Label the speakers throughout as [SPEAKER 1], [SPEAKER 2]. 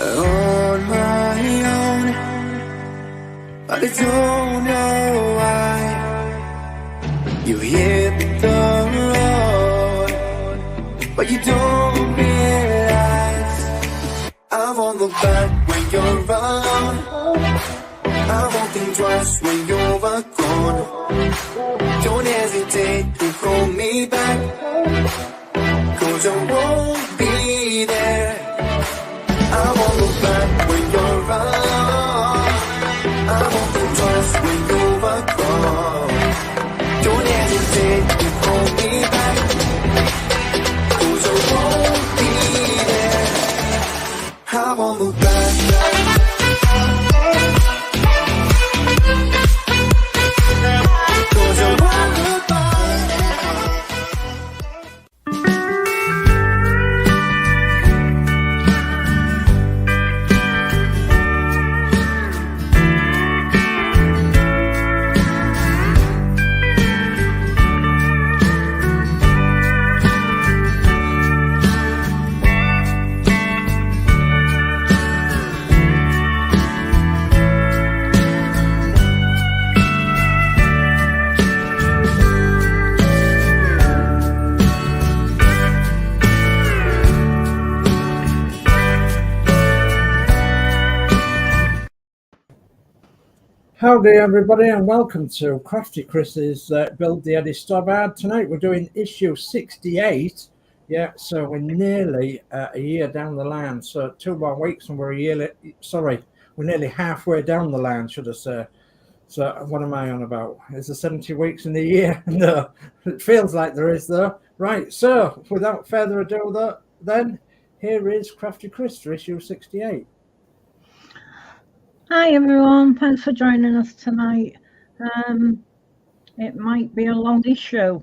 [SPEAKER 1] on my own, but I don't know why. You hit the road, but you don't realize I won't look back when you're around. I won't think twice when you're gone. Don't hesitate to call me back, 'cause I won't be there. I won't look back when you're around. I won't think twice when you're gone. Don't hesitate to call me back, 'cause I won't be there. I won't look back.
[SPEAKER 2] Howdy everybody, and welcome to Crafty Chris's Build the Eddie STOBART. Tonight we're doing issue 68. Yeah, so we're nearly a year down the line. So 2 more weeks and we're we're nearly halfway down the line, should I say. So what am I on about? Is there 70 weeks in the year? No, it feels like there is though. Right, so without further ado though, then here is Crafty Chris for issue 68.
[SPEAKER 3] Hi everyone, thanks for joining us tonight. It might be a long issue.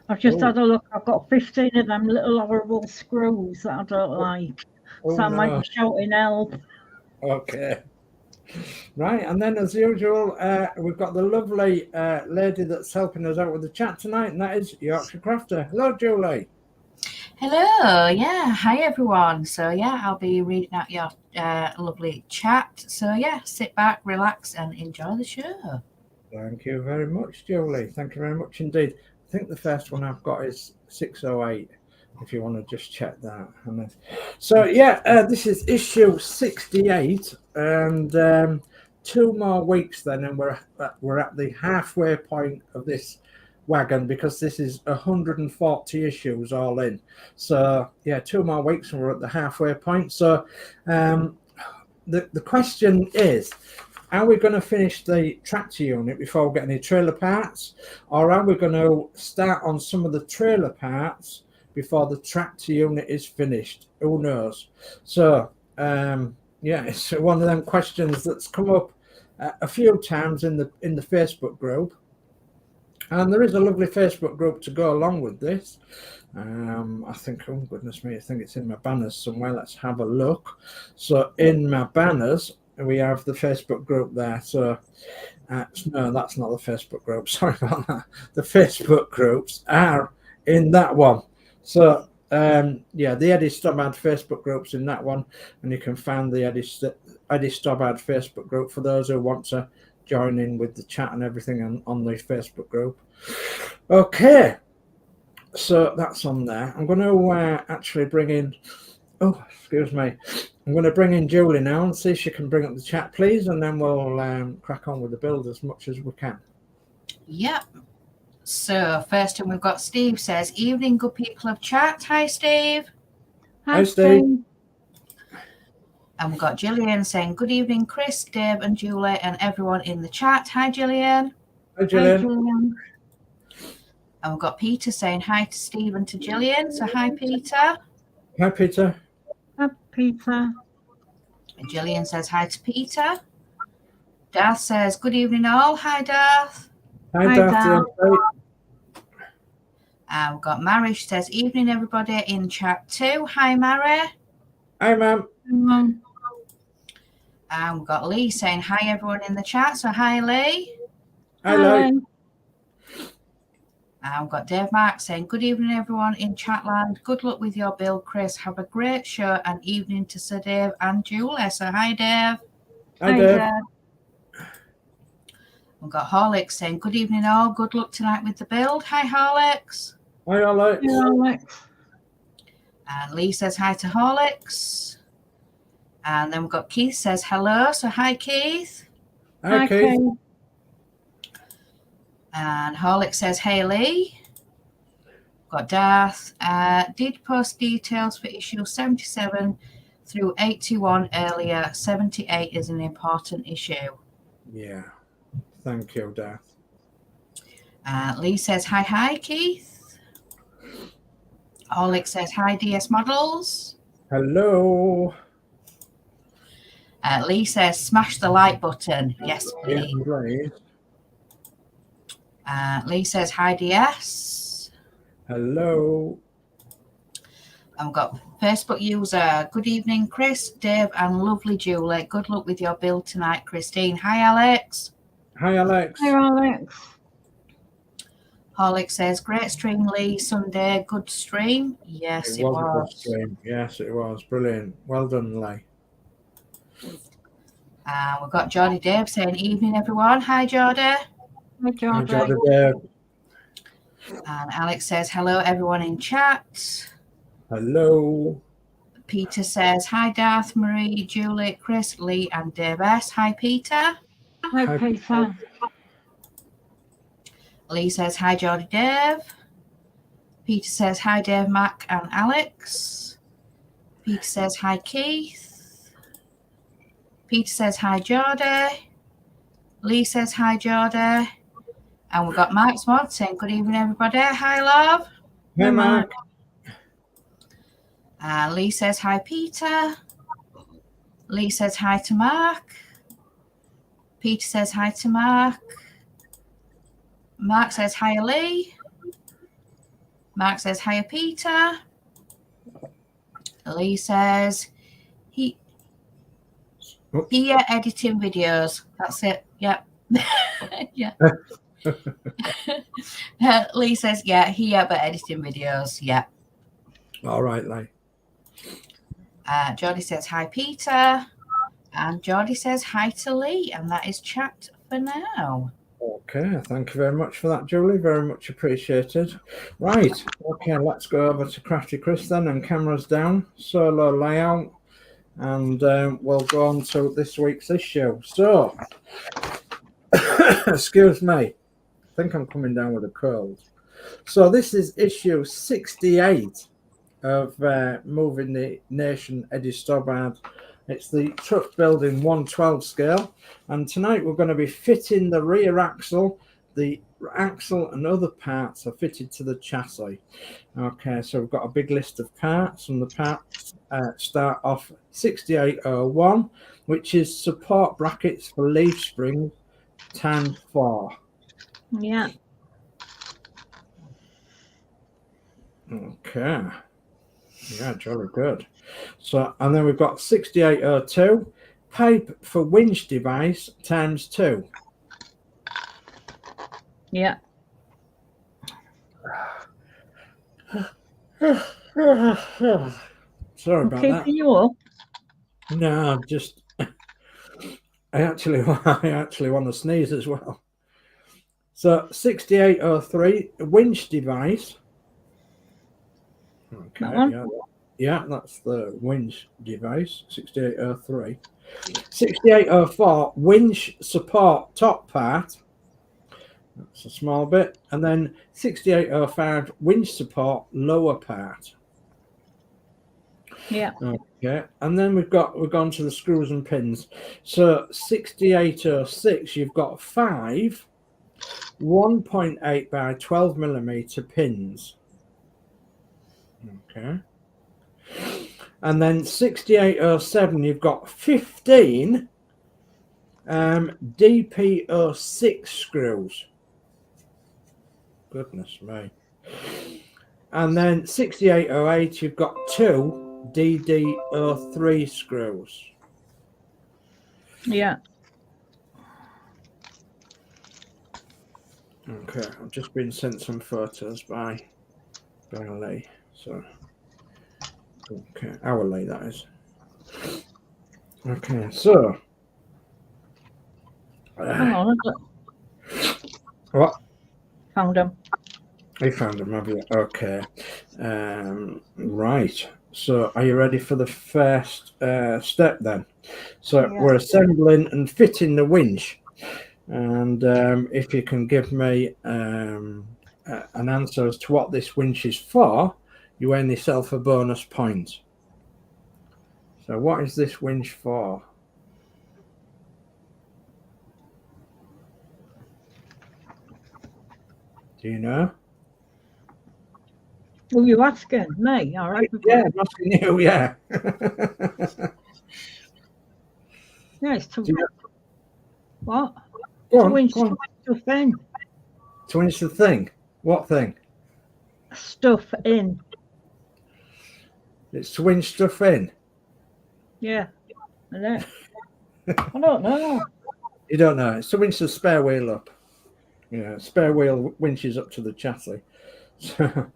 [SPEAKER 3] I've just had a look. I've got 15 of them little horrible screws that I don't like. So I might be shouting help.
[SPEAKER 2] Okay. Right, and then as usual, we've got the lovely lady that's helping us out with the chat tonight, and that is Yorkshire Crafter. Hello, Julie.
[SPEAKER 4] Hello, yeah, hi everyone. So yeah, I'll be reading out your lovely chat. So yeah, sit back, relax and enjoy the show.
[SPEAKER 2] Thank you very much, Julie. Thank you very much indeed. I think the first one I've got is 608, if you want to just check that. So yeah, this is issue 68, and 2 more weeks then, and we're at the halfway point of this wagon, because this is 140 issues all in. So yeah, 2 more weeks and we're at the halfway point. So the question is, are we going to finish the tractor unit before we get any trailer parts, or are we going to start on some of the trailer parts before the tractor unit is finished? Who knows? So yeah, it's one of them questions that's come up a few times in the Facebook group. And there is a lovely Facebook group to go along with this. I think, oh goodness me, I think it's in my banners somewhere. Let's have a look. So in my banners, we have the Facebook group there. So no, that's not the Facebook group. Sorry about that. The Facebook groups are in that one. So yeah, the Eddie STOBART Facebook group's in that one, and you can find the Eddie STOBART Facebook group for those who want to join in with the chat and everything on the Facebook group. Okay, so that's on there. I'm going to actually bring in, oh, excuse me, I'm going to bring in Julie now and see if she can bring up the chat, please, and then we'll crack on with the build as much as we can.
[SPEAKER 4] Yep. So first one we've got Steve says, evening good people of chat. Hi Steve.
[SPEAKER 2] Hi Steve.
[SPEAKER 4] And we've got Gillian saying, good evening, Chris, Dave and Julie and everyone in the chat. Hi, Gillian.
[SPEAKER 2] Hi, Gillian.
[SPEAKER 3] Hi, Julian.
[SPEAKER 4] And we've got Peter saying hi to Steve and to Gillian. So hi, Peter.
[SPEAKER 2] Hi, Peter.
[SPEAKER 3] Hi, Peter.
[SPEAKER 4] And Gillian says hi to Peter. Darth says, good evening all. Hi, Darth.
[SPEAKER 2] Hi, Darth.
[SPEAKER 4] And we've got Marish says, evening, everybody in chat too. Hi, Mary.
[SPEAKER 2] Hi, ma'am.
[SPEAKER 4] And we've got Lee saying hi everyone in the chat. So hi Lee.
[SPEAKER 2] Hi Lee.
[SPEAKER 4] And we've got Dave Mark saying, good evening, everyone in Chatland. Good luck with your build, Chris. Have a great show and evening to Sir Dave and Julie. So, hi, Dave.
[SPEAKER 2] Hi, Dave.
[SPEAKER 4] We've got Horlix saying, good evening, all. Good luck tonight with the build. Hi, Horlix.
[SPEAKER 2] Hi, Alex.
[SPEAKER 3] Yeah, Alex.
[SPEAKER 4] And Lee says hi to Horlicks. And then we've got Keith says hello. So, hi, Keith.
[SPEAKER 2] Hi, Keith.
[SPEAKER 4] And Horlicks says, hey, Lee. Got Darth. Did post details for issue 77 through 81 earlier. 78 is an important issue.
[SPEAKER 2] Yeah. Thank you, Darth.
[SPEAKER 4] Lee says, hi, Keith. Horlicks says, hi, DS Models.
[SPEAKER 2] Hello.
[SPEAKER 4] Lee says, smash the like button. Yes, please.
[SPEAKER 2] Yeah, please.
[SPEAKER 4] Lee says, hi, DS.
[SPEAKER 2] Hello.
[SPEAKER 4] And we've got Facebook user, good evening, Chris, Dave, and lovely Julie. Good luck with your build tonight, Christine. Hi, Alex.
[SPEAKER 2] Hi, Alex.
[SPEAKER 3] Hi, Alex.
[SPEAKER 4] Horlick says, great stream, Lee. Sunday, good stream. Yes, it
[SPEAKER 2] was. A good
[SPEAKER 4] was.
[SPEAKER 2] stream. Yes, it was. Brilliant. Well done, Lee.
[SPEAKER 4] We've got Geordie Dave saying, evening, everyone. Hi, Geordie.
[SPEAKER 3] Hi, Geordie.
[SPEAKER 2] Hi, Geordie Dave.
[SPEAKER 4] And Alex says, hello, everyone in chat.
[SPEAKER 2] Hello.
[SPEAKER 4] Peter says, hi, Darth, Marie, Julie, Chris, Lee, and Dave S. Hi, Peter.
[SPEAKER 3] Hi, Peter.
[SPEAKER 4] Lee says, hi, Geordie Dave. Peter says, hi, Dave, Mac, and Alex. Peter says, hi, Keith. Peter says, hi, Geordie. Lee says, hi, Geordie. And we've got Mark's Mod saying, good evening, everybody. Hi, love.
[SPEAKER 2] Hey, Mark.
[SPEAKER 4] Lee says, hi, Peter. Lee says, hi to Mark. Peter says, hi to Mark. Mark says, hi, Lee. Mark says, hi, Peter. Lee says, here editing videos. That's it. Yep. Yeah. Lee says, yeah, here, but editing videos. Yeah.
[SPEAKER 2] All right, Lee.
[SPEAKER 4] Geordie says, hi, Peter. And Geordie says, hi to Lee. And that is chat for now.
[SPEAKER 2] Okay, thank you very much for that, Julie. Very much appreciated. Right, okay, let's go over to Crafty Chris then, and cameras down, solo layout, and we'll go on to this week's issue. So, excuse me, I think I'm coming down with a cold. So this is issue 68 of Moving the Nation, Eddie Stobbart. It's the truck building 112 scale, and tonight we're going to be fitting the rear axle. The axle and other parts are fitted to the chassis. Okay, so we've got a big list of parts, and the parts start off 6801, which is support brackets for leaf springs times 4.
[SPEAKER 3] Yeah.
[SPEAKER 2] Okay. Yeah, jolly good. So, and then we've got 6802, pipe for winch device times 2.
[SPEAKER 3] Yeah.
[SPEAKER 2] Sorry about that.
[SPEAKER 3] Keeping you up.
[SPEAKER 2] No, I'm just I actually want to sneeze as well. So 6803, winch device. Okay,
[SPEAKER 3] That one?
[SPEAKER 2] yeah, that's the winch device, 6803. 6804, winch support top part. That's a small bit. And then 6805, winch support lower part.
[SPEAKER 3] Yeah.
[SPEAKER 2] Okay, and then we've gone to the screws and pins. So 6806, you've got 5 1.8 by 12 millimeter pins. Okay. And then 6807, you've got 15 DP06 screws. Goodness me. And then 6808, you've got 2 DD03 screws.
[SPEAKER 3] Yeah.
[SPEAKER 2] Okay, I've just been sent some photos by Lee. So, okay, hourly that is. Okay, so.
[SPEAKER 3] Hang on.
[SPEAKER 2] What?
[SPEAKER 3] Found them.
[SPEAKER 2] I found them, have you? Okay. Right. So, are you ready for the first step then? So,
[SPEAKER 3] Yeah.
[SPEAKER 2] we're assembling and fitting the winch. And if you can give me an answer as to what this winch is for, you earn yourself a bonus point. So, what is this winch for? Do you know?
[SPEAKER 3] Who are you asking? Me? All right.
[SPEAKER 2] Yeah, I'm asking you, yeah.
[SPEAKER 3] Yeah, it's to
[SPEAKER 2] Do you know?
[SPEAKER 3] what?
[SPEAKER 2] Go
[SPEAKER 3] To
[SPEAKER 2] on,
[SPEAKER 3] winch
[SPEAKER 2] go on.
[SPEAKER 3] stuff in.
[SPEAKER 2] To winch the thing. What thing?
[SPEAKER 3] Stuff in.
[SPEAKER 2] It's to winch stuff in.
[SPEAKER 3] Yeah. I don't know.
[SPEAKER 2] You don't know. It's to winch the spare wheel up. Yeah, spare wheel winches up to the chassis. So,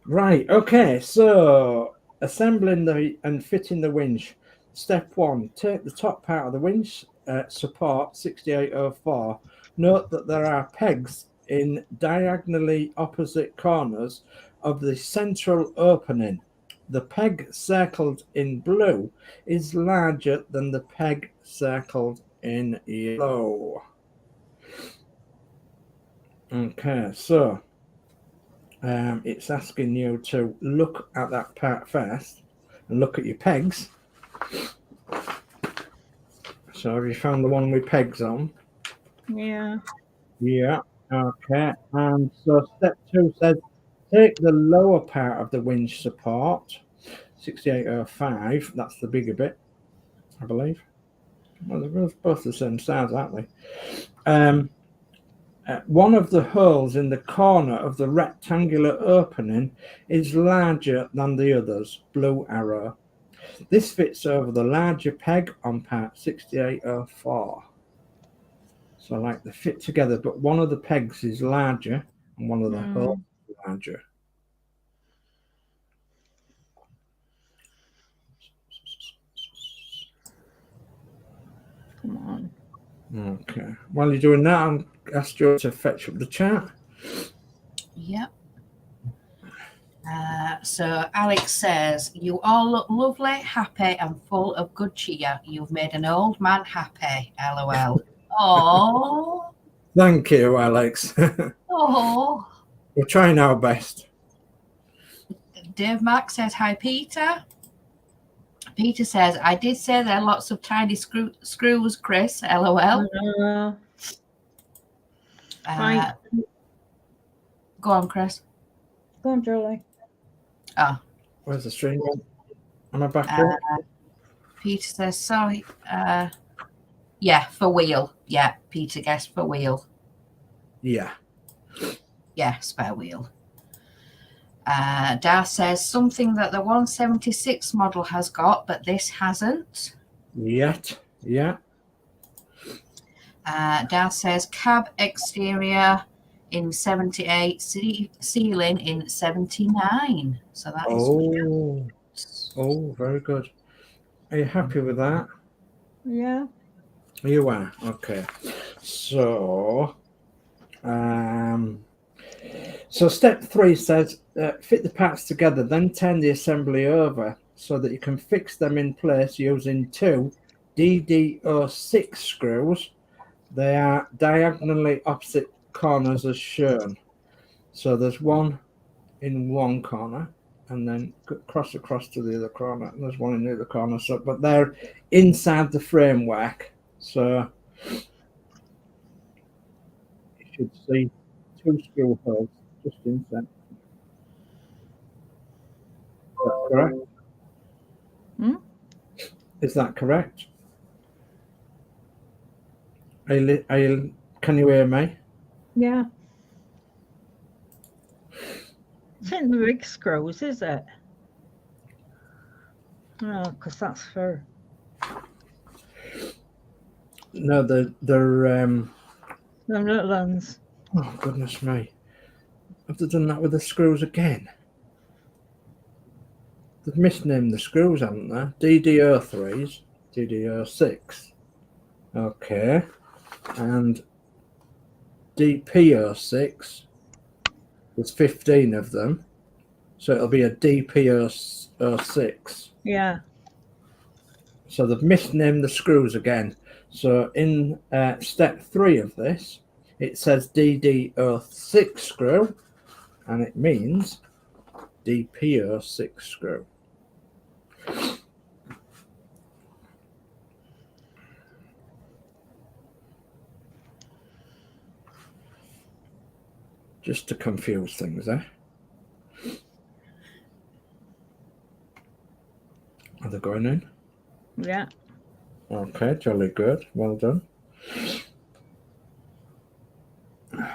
[SPEAKER 2] right, okay. So, assembling and fitting the winch. Step 1, take the top part of the winch, support 6804. Note that there are pegs in diagonally opposite corners of the central opening. The peg circled in blue is larger than the peg circled in yellow. Okay, so it's asking you to look at that part first and look at your pegs. So have you found the one with pegs on?
[SPEAKER 3] Yeah.
[SPEAKER 2] Yeah, okay. And so step 2 says take the lower part of the winch support, 6805, that's the bigger bit, I believe. Well, they're both the same size, aren't they? One of the holes in the corner of the rectangular opening is larger than the others, blue arrow. This fits over the larger peg on part 6804. So like they fit together, but one of the pegs is larger and one of the holes is larger.
[SPEAKER 3] Come on.
[SPEAKER 2] Okay. While you're doing that, I'll ask you to fetch up the chart.
[SPEAKER 4] Yep. So Alex says, you all look lovely, happy and full of good cheer. You've made an old man happy. LOL. Oh.
[SPEAKER 2] Thank you, Alex.
[SPEAKER 4] Oh.
[SPEAKER 2] We're trying our best.
[SPEAKER 4] Dave Mack says, hi, Peter. Peter says, I did say there are lots of tiny screws, Chris. LOL.
[SPEAKER 3] Right.
[SPEAKER 4] Go on, Chris.
[SPEAKER 3] Go on, Julie.
[SPEAKER 4] Oh.
[SPEAKER 2] Where's the string gone? Am I back up?
[SPEAKER 4] Peter says, sorry. Yeah, for wheel. Yeah, Peter guessed for wheel.
[SPEAKER 2] Yeah.
[SPEAKER 4] Yeah, spare wheel. Dar says something that the 176 model has got, but this hasn't.
[SPEAKER 2] Yet. Yeah.
[SPEAKER 4] Dar says cab exterior in 78, ceiling in 79. So that is.
[SPEAKER 2] Oh, very good. Are you happy with that?
[SPEAKER 3] Yeah.
[SPEAKER 2] You are. Okay. So, so step 3 says fit the parts together, then turn the assembly over so that you can fix them in place using 2 DD06 screws. They are diagonally opposite corners as shown. So there's one in one corner and then cross across to the other corner, and there's one in the other corner. So, but they're inside the framework. So you should see 2 screw holes just inside. Is that correct? Is that correct? Can you hear me?
[SPEAKER 3] Yeah. It's in the big screws, is it? No, because that's for.
[SPEAKER 2] No, they're
[SPEAKER 3] The little ones.
[SPEAKER 2] Oh, goodness me. Have they done that with the screws again? They've misnamed the screws, haven't they? DDO3s, DDO6. Okay. And DPO6. There's 15 of them. So it'll be a DPO6.
[SPEAKER 3] Yeah.
[SPEAKER 2] So they've misnamed the screws again. So in step 3 of this, it says DDO6 screw, and it means DPO6 screw. Just to confuse things, eh? Are they going in?
[SPEAKER 3] Yeah.
[SPEAKER 2] Okay, jolly good. Well done. I'm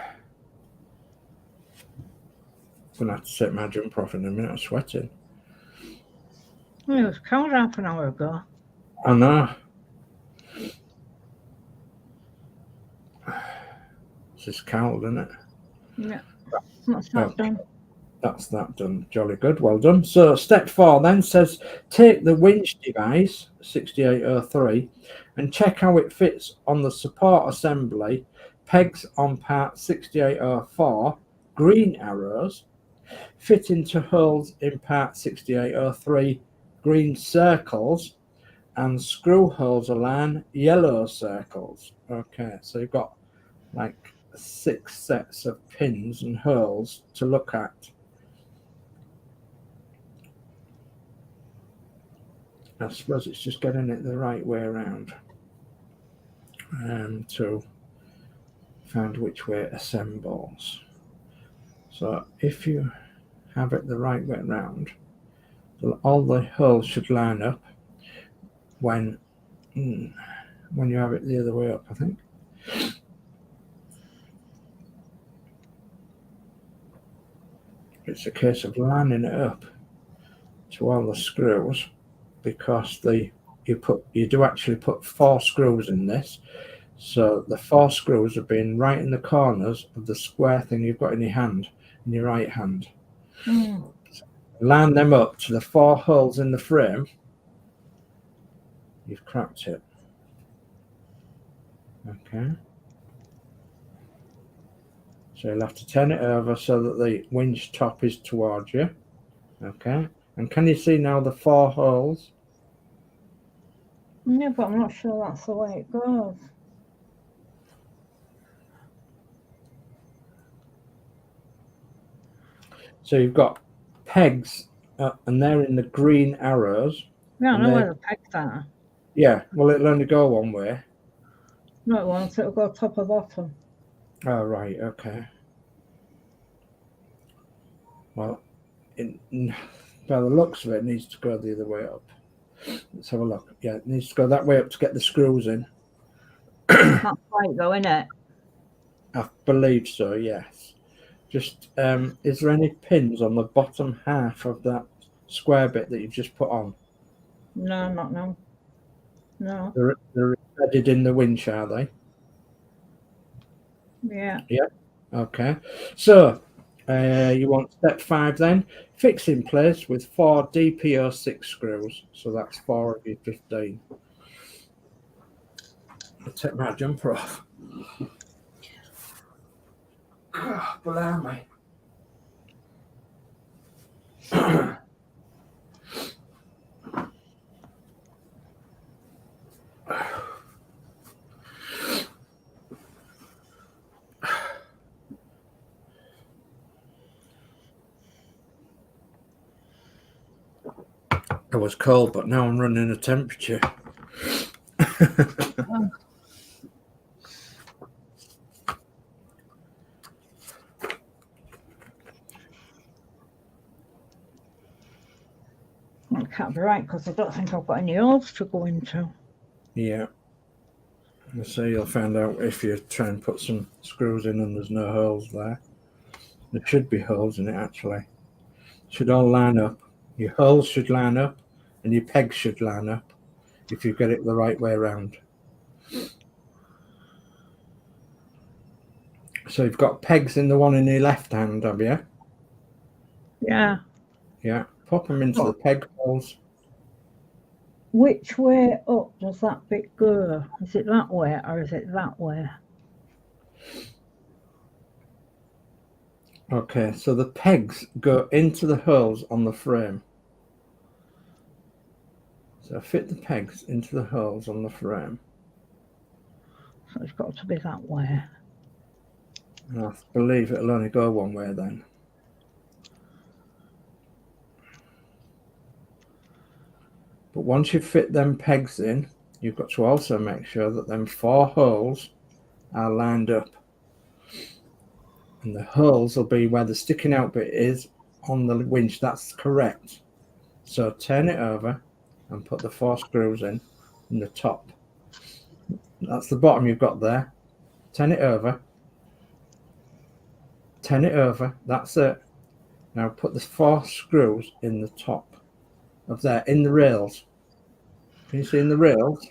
[SPEAKER 2] gonna have to take my jumper off in a minute. I'm sweating.
[SPEAKER 3] Well, it was cold half an hour ago.
[SPEAKER 2] I know. This is cold, isn't it?
[SPEAKER 3] Yeah. That's not done.
[SPEAKER 2] That's that done. Jolly good. Well done. So step 4 then says take the winch device 6803 and check how it fits on the support assembly. Pegs on part 6804, green arrows, fit into holes in part 6803, green circles, and screw holes align yellow circles. Okay, so you've got like 6 sets of pins and holes to look at. I suppose it's just getting it the right way around to find which way it assembles. So if you have it the right way around, all the holes should line up when you have it the other way up, I think. It's a case of lining it up to all the screws, because you do actually put 4 screws in this, so the 4 screws have been right in the corners of the square thing you've got in your hand, in your right hand. So line them up to the 4 holes in the frame. You've cracked it. Okay. So you'll have to turn it over so that the winch top is towards you. Okay. And can you see now the 4 holes?
[SPEAKER 3] Yeah, but I'm not sure that's the way it goes.
[SPEAKER 2] So you've got pegs, and they're in the green arrows.
[SPEAKER 3] Yeah, I know where the pegs are.
[SPEAKER 2] Yeah, well, it'll only go one way.
[SPEAKER 3] No, it won't. It'll go top or bottom.
[SPEAKER 2] Oh, right, okay. Well, by the looks of it, it needs to go the other way up. Let's have a look. Yeah, it needs to go that way up to get the screws in.
[SPEAKER 3] That's right, though, isn't it?
[SPEAKER 2] I believe so, yes. Just, is there any pins on the bottom half of that square bit that you've just put on?
[SPEAKER 3] No, not now. No.
[SPEAKER 2] They're embedded in the winch, are they?
[SPEAKER 3] Yeah.
[SPEAKER 2] Yeah. Okay. So, you want step 5 then? Fix in place with 4 DPO6 screws. So that's 4 of your 15. I'll take my jumper off. God, blimey. It was cold, but now I'm running a temperature.
[SPEAKER 3] Oh. That can't be right, because I don't think I've got any holes to go into.
[SPEAKER 2] Yeah. So you'll find out if you try and put some screws in and there's no holes there. There should be holes in it, actually. Should all line up. Your holes should line up and your pegs should line up if you get it the right way around. So you've got pegs in the one in your left hand, have you?
[SPEAKER 3] Yeah.
[SPEAKER 2] Yeah. Pop them into the peg holes.
[SPEAKER 3] Which way up does that bit go? Is it that way or is it that way?
[SPEAKER 2] Okay, so the pegs go into the holes on the frame. So fit the pegs into the holes on the frame.
[SPEAKER 3] So it's got to be that way.
[SPEAKER 2] And I believe it'll only go one way then. But once you fit them pegs in, you've got to also make sure that them 4 holes are lined up. And the holes will be where the sticking out bit is on the winch. That's correct. So turn it over and put the 4 screws in the top. That's the bottom you've got there. Turn it over. Turn it over. That's it. Now put the 4 screws in the top of there, in the rails. Can you see in the rails?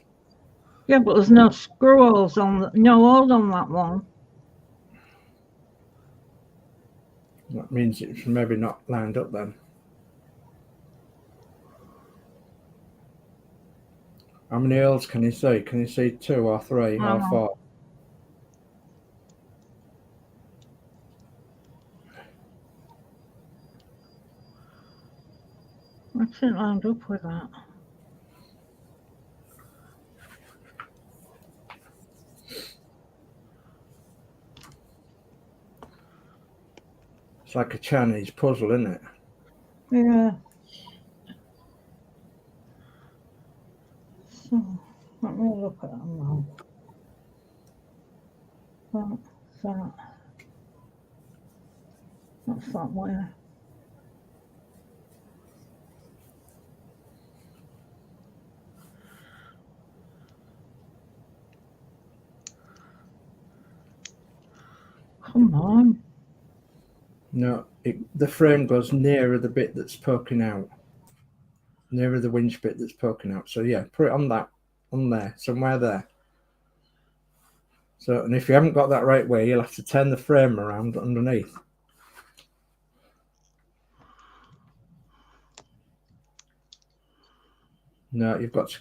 [SPEAKER 3] Yeah, but there's no screw holes on, no hole on that one.
[SPEAKER 2] That means it's maybe not lined up then. How many holes can you see? Can you see 2 or 3 or 4?
[SPEAKER 3] What's it lined up with that?
[SPEAKER 2] It's like a Chinese puzzle, isn't it?
[SPEAKER 3] Yeah. So, let me look at them now. That's that way. Come on.
[SPEAKER 2] No, the frame goes nearer the bit that's poking out. Nearer the winch bit that's poking out. So yeah, put it on that, on there, somewhere there. So, and if you haven't got that right way, you'll have to turn the frame around underneath. No, you've got to...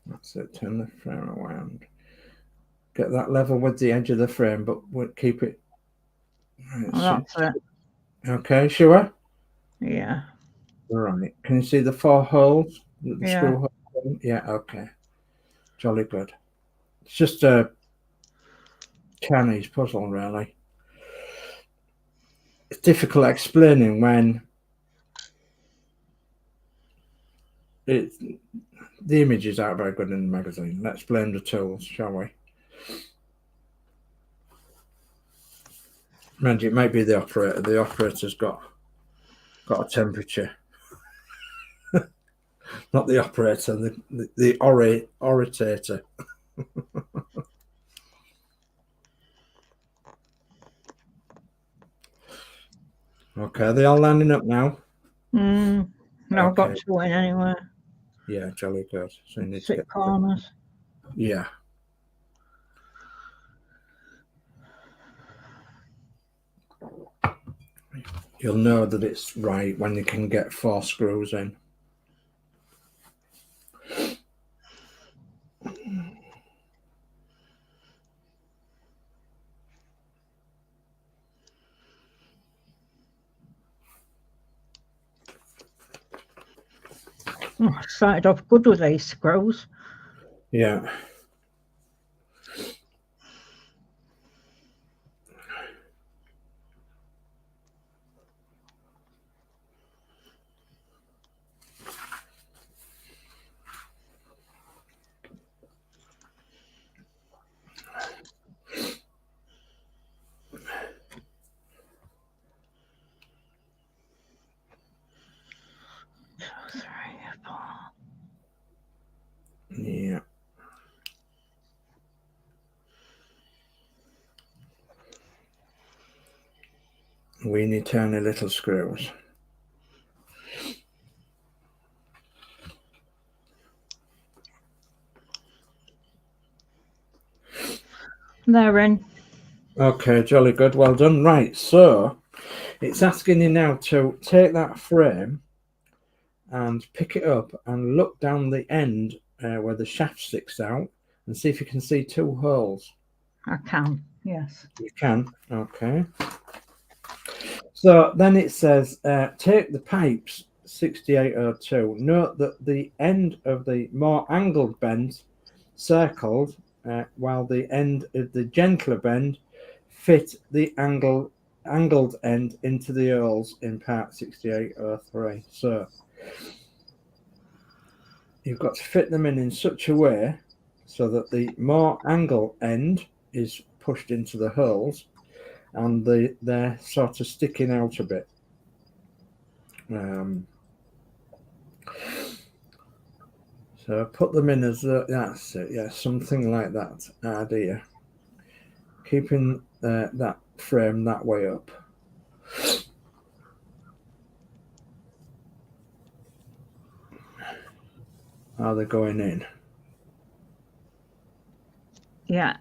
[SPEAKER 2] That's it, turn the frame around. Get that level with the edge of the frame, but we'll keep it...
[SPEAKER 3] That's it.
[SPEAKER 2] Okay, sure?
[SPEAKER 3] Yeah.
[SPEAKER 2] Right. Can you see the 4 holes? The
[SPEAKER 3] Yeah.
[SPEAKER 2] screw holes? Yeah, okay. Jolly good. It's just a Chinese puzzle, really. It's difficult explaining when the images aren't very good in the magazine. Let's blame the tools, shall we? Mind you, it might be the operator. The operator's got a temperature. Not the operator, the orator. Okay, are they all lining up now?
[SPEAKER 3] No, I've got
[SPEAKER 2] Okay.
[SPEAKER 3] 2 in anyway.
[SPEAKER 2] Yeah, jolly good. So you need to
[SPEAKER 3] 6
[SPEAKER 2] get
[SPEAKER 3] corners.
[SPEAKER 2] Yeah. You'll know that it's right when you can get 4 screws in.
[SPEAKER 3] Oh, I started off good with these screws.
[SPEAKER 2] Yeah. Yeah. Weeny tiny little screws.
[SPEAKER 3] They're in.
[SPEAKER 2] Okay, jolly good. Well done. Right, so it's asking you now to take that frame and pick it up and look down the end where the shaft sticks out and see if you can see two holes.
[SPEAKER 3] I can, yes.
[SPEAKER 2] You can. Okay. So then it says, take the pipes 6802. Note that the end of the more angled bend circled, while the end of the gentler bend fit the angled end into the holes in part 6803. So you've got to fit them in such a way so that the more angled end is pushed into the holes and they're sort of sticking out a bit. So put them in as that's it, yeah, something like that idea. Keeping that frame that way up. Are they going in?
[SPEAKER 3] Yeah.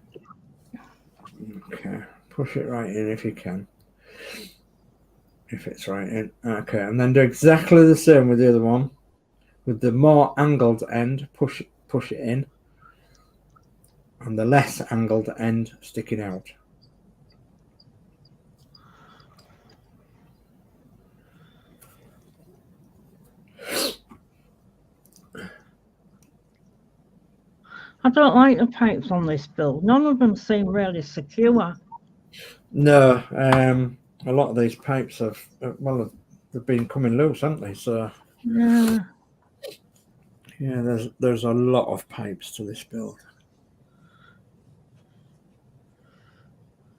[SPEAKER 2] Okay, push it right in if you can. If it's right in. Okay, and then do exactly the same with the other one. With the more angled end, push it in. And the less angled end sticking out.
[SPEAKER 3] I don't like the pipes on this build. None of them seem really secure.
[SPEAKER 2] No, a lot of these pipes have, well, they've been coming loose, haven't they? So
[SPEAKER 3] Yeah.
[SPEAKER 2] yeah, there's a lot of pipes to this build.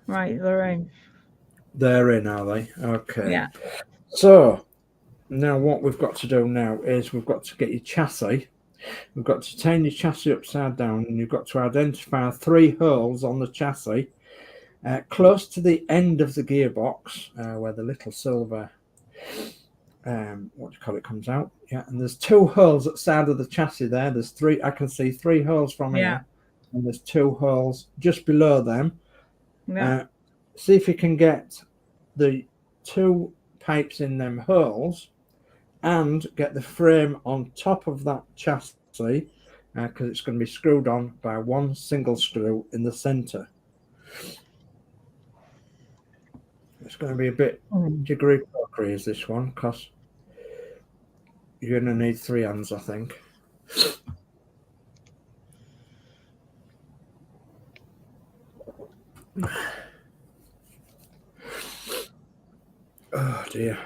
[SPEAKER 3] Right, they're in.
[SPEAKER 2] They're in, are they? Okay.
[SPEAKER 3] Yeah.
[SPEAKER 2] So now what we've got to do now is we've got to get your chassis. We've got to turn your chassis upside down, and you've got to identify 3 holes on the chassis close to the end of the gearbox where the little silver what do you call it comes out. Yeah, and there's 2 holes at the side of the chassis there. There's 3. I can see 3 holes from here, and there's 2 holes just below them.
[SPEAKER 3] Yeah.
[SPEAKER 2] See if you can get the 2 pipes in them holes and get the frame on top of that chassis because it's going to be screwed on by 1 single screw in the center. It's going to be a bit jiggery pokery is this one because you're going to need 3 hands, I think. Oh dear.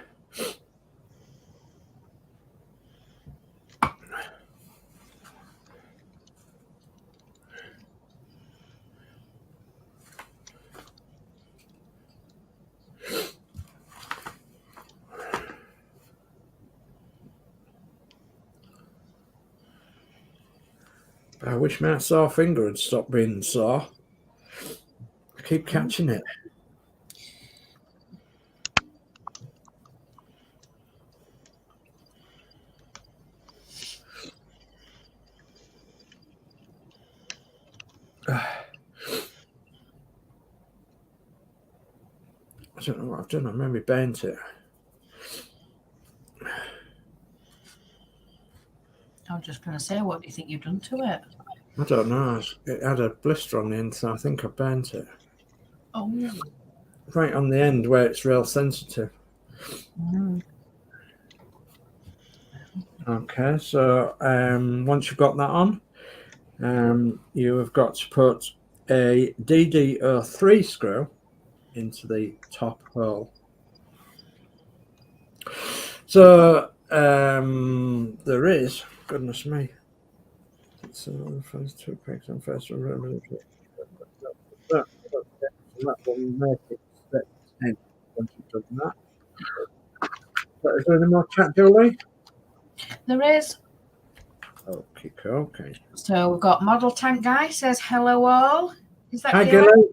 [SPEAKER 2] I wish my sore finger had stopped being sore. I keep catching it. I don't know what I've done. I maybe bent it.
[SPEAKER 4] I was just going to say, what do you think you've done to it?
[SPEAKER 2] I don't know. It had a blister on the end, so I think I bent it.
[SPEAKER 4] Oh.
[SPEAKER 2] Right on the end where it's real sensitive. Okay, so once you've got that on, you have got to put a DD03 screw into the top hole. So there is, goodness me. So first 2 pegs and first one. That will make it step 10 once you've done that. So is there any more chat, Julie?
[SPEAKER 4] There is.
[SPEAKER 2] Okay, okay.
[SPEAKER 4] So we've got Model Tank Guy says hello all. Is that
[SPEAKER 2] Hi,
[SPEAKER 4] Gilly?
[SPEAKER 2] Gilly.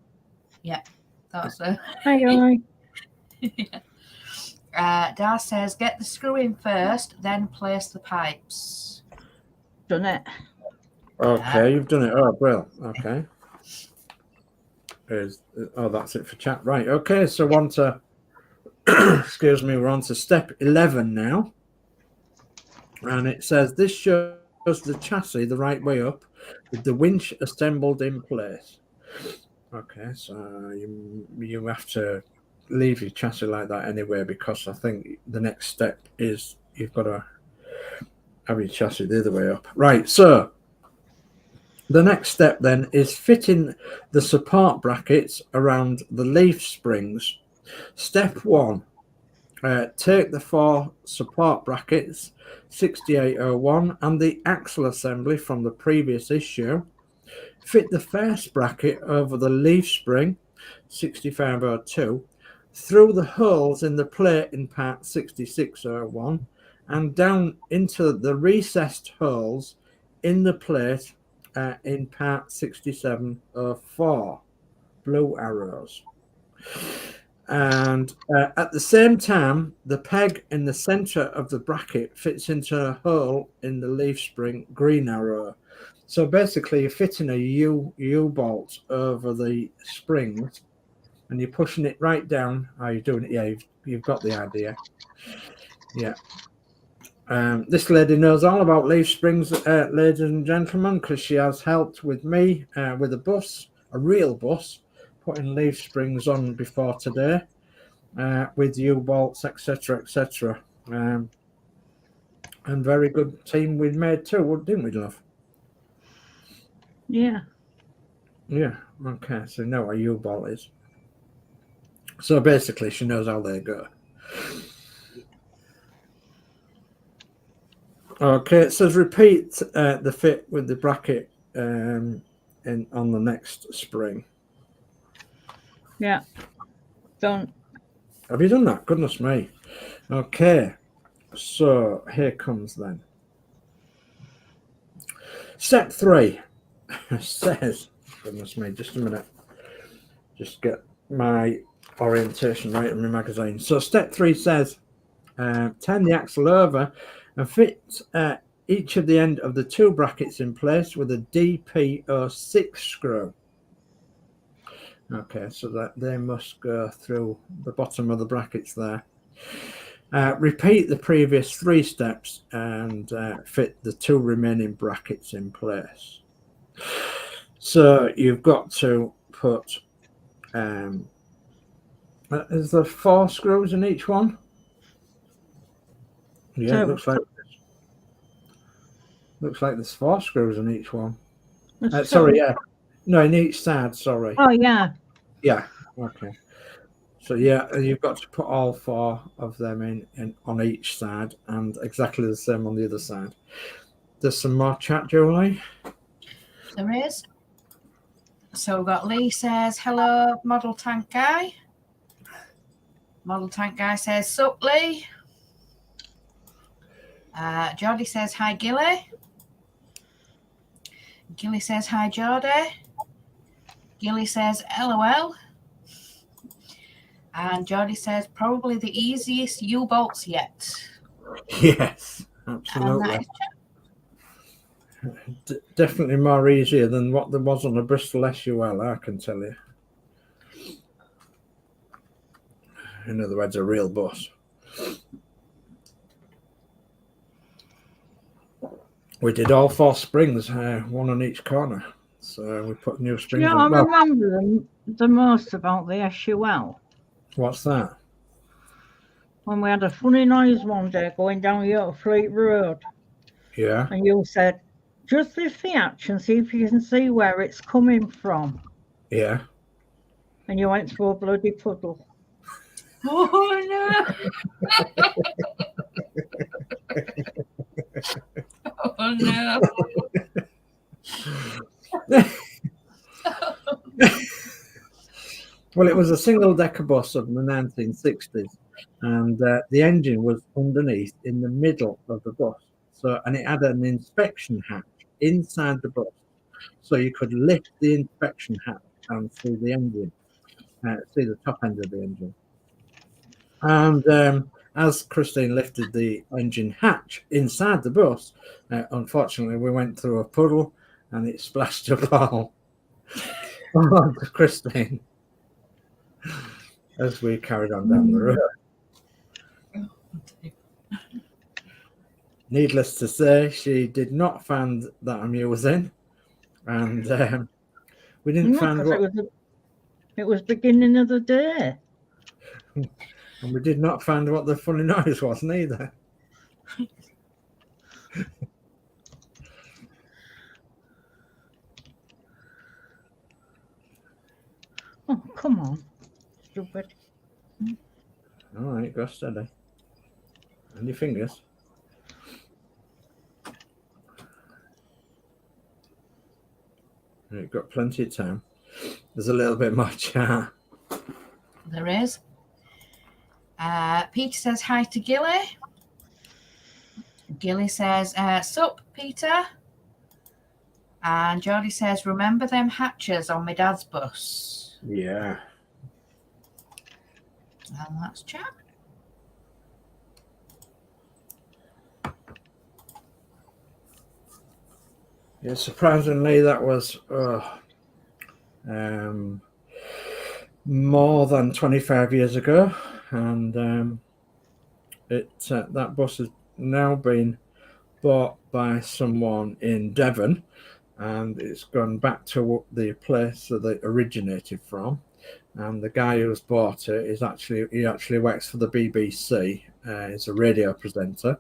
[SPEAKER 4] Yeah, that's it.
[SPEAKER 3] Hi, Gilly.
[SPEAKER 4] Dar says get the screw in first, then place the pipes.
[SPEAKER 3] Done it.
[SPEAKER 2] Okay, you've done it. Oh, well, okay. is, oh, that's it for chat. Right. Okay. So on to, excuse me, we're on to step 11 now. And it says this shows the chassis the right way up with the winch assembled in place. Okay. So you have to leave your chassis like that anyway, because I think the next step is you've got to have your chassis the other way up. Right. So the next step then is fitting the support brackets around the leaf springs. Step 1, take the 4 support brackets 6801 and the axle assembly from the previous issue, fit the first bracket over the leaf spring 6502 through the holes in the plate in part 6601 and down into the recessed holes in the plate in part 6704, blue arrows. And at the same time, the peg in the center of the bracket fits into a hole in the leaf spring, green arrow. So basically you're fitting a U-bolt over the springs and you're pushing it right down. Are you doing it? Yeah, you've got the idea. Yeah. This lady knows all about leaf springs, ladies and gentlemen, because she has helped with me with a bus, a real bus, putting leaf springs on before today, with U-bolts, etc., etc. And very good team we made too, didn't we, love?
[SPEAKER 3] Yeah.
[SPEAKER 2] Yeah. Okay. So know what a U-bolt is. So basically, she knows how they go. Okay, it says repeat the fit with the bracket on the next spring.
[SPEAKER 3] Yeah. Done.
[SPEAKER 2] Have you done that? Goodness me. Okay, so here comes then. Step 3 says, goodness me, just a minute. Just get my orientation right in my magazine. So step 3 says, turn the axle over and fit each of the end of the 2 brackets in place with a DP06 screw. Okay, so that they must go through the bottom of the brackets there. Repeat the previous 3 steps and fit the 2 remaining brackets in place. So you've got to put, is there 4 screws in each one? Yeah,
[SPEAKER 3] So,
[SPEAKER 2] it looks like there's 4 screws in each one. Sorry, yeah. No, in each side, sorry.
[SPEAKER 3] Oh, yeah.
[SPEAKER 2] Yeah, okay. So, yeah, you've got to put all 4 of them in on each side and exactly the same on the other side. There's some more chat, Julie?
[SPEAKER 4] There is. So we've got Lee says, hello, model tank guy. Model tank guy says, sup, Lee. Geordie says, hi, Gilly. Gilly says, hi, Geordie. Gilly says, LOL. And Geordie says, probably the easiest U-bolts yet.
[SPEAKER 2] Yes, absolutely. Definitely more easier than what there was on a Bristol SUL, I can tell you. In other words, a real bus. We did all 4 springs, 1 on each corner. So we put new springs
[SPEAKER 3] Yeah,
[SPEAKER 2] on.
[SPEAKER 3] I remember the most about the SUL.
[SPEAKER 2] What's that?
[SPEAKER 3] When we had a funny noise one day going down Yorkshire Fleet Road.
[SPEAKER 2] Yeah.
[SPEAKER 3] And you said, just lift the hatch and see if you can see where it's coming from.
[SPEAKER 2] Yeah.
[SPEAKER 3] And you went through a bloody puddle.
[SPEAKER 4] Oh, no. Oh, no.
[SPEAKER 2] Well, it was a single-decker bus of the 1960s, and the engine was underneath in the middle of the bus. So, and it had an inspection hatch inside the bus, so you could lift the inspection hatch and see the engine, see the top end of the engine. And as Christine lifted the engine hatch inside the bus, unfortunately, we went through a puddle and it splashed up all. Oh, Christine. As we carried on down the road. Needless to say, she did not find that amusing, and we didn't find what.
[SPEAKER 3] It was beginning of the day.
[SPEAKER 2] And we did not find what the funny noise was neither.
[SPEAKER 3] Oh, come on, stupid.
[SPEAKER 2] All right, go steady. And your fingers. You've got plenty of time. There's a little bit much.
[SPEAKER 4] There is. Peter says hi to Gilly. Gilly says, sup, Peter. And Geordie says, remember them hatches on my dad's bus?
[SPEAKER 2] Yeah.
[SPEAKER 4] And that's chat.
[SPEAKER 2] Yeah, surprisingly, that was more than 25 years ago, and that bus has now been bought by someone in Devon, and it's gone back to the place that it originated from. And the guy who's bought it is actually works for the BBC. He's a radio presenter.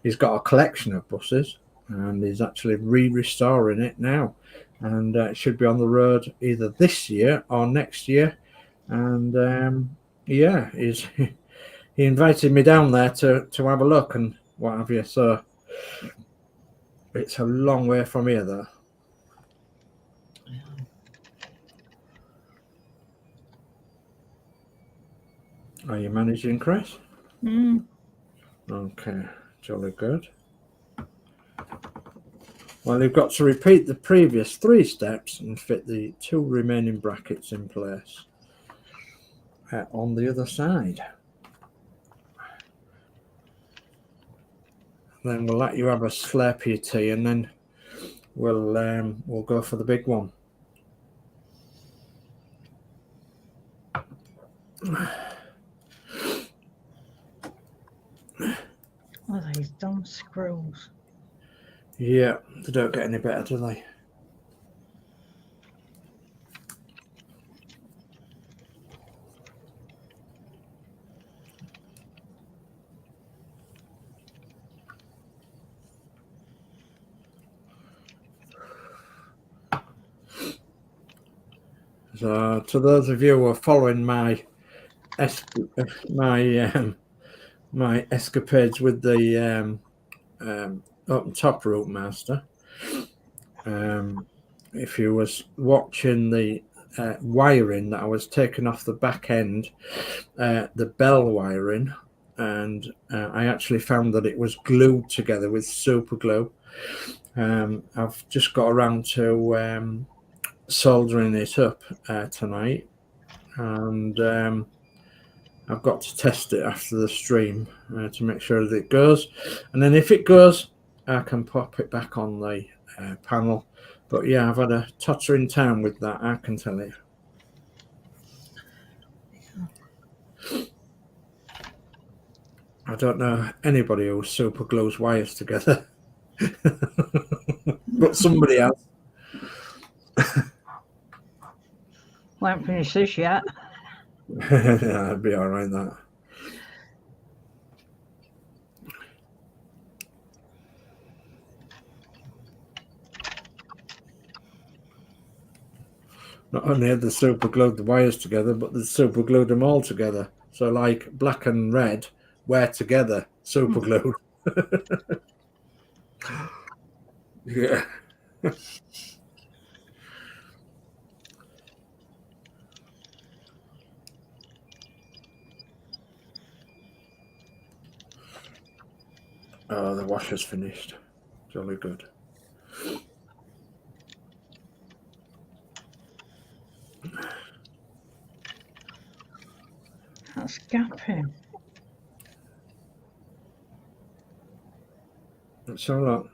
[SPEAKER 2] He's got a collection of buses, and he's actually restoring it now, and it should be on the road either this year or next year. And yeah, he invited me down there to have a look and what have you. So it's a long way from here, though. Are you managing, Chris? Okay, jolly good. Well, you've got to repeat the previous 3 steps and fit the 2 remaining brackets in place on the other side. Then we'll let you have a slurp of your tea, and then we'll go for the big one.
[SPEAKER 3] Oh, these dumb screws.
[SPEAKER 2] Yeah, they don't get any better, do they? So, to those of you who are following my escapades with the open top route master, if you was watching the wiring that I was taking off the back end, the bell wiring, and I actually found that it was glued together with super glue. I've just got around to soldering it up tonight, and I've got to test it after the stream to make sure that it goes, and then if it goes, I can pop it back on the panel. But yeah, I've had a tottering time with that, I can tell you. I don't know anybody who super glues wires together, but somebody else.
[SPEAKER 3] We haven't finished this yet.
[SPEAKER 2] Yeah, that'd be all right, that. Not only had they super glued the wires together, but they super glued them all together. So like black and red were together, super glued. Yeah. Oh, the washer's finished. Jolly good.
[SPEAKER 3] That's gapping.
[SPEAKER 2] Let's have a look.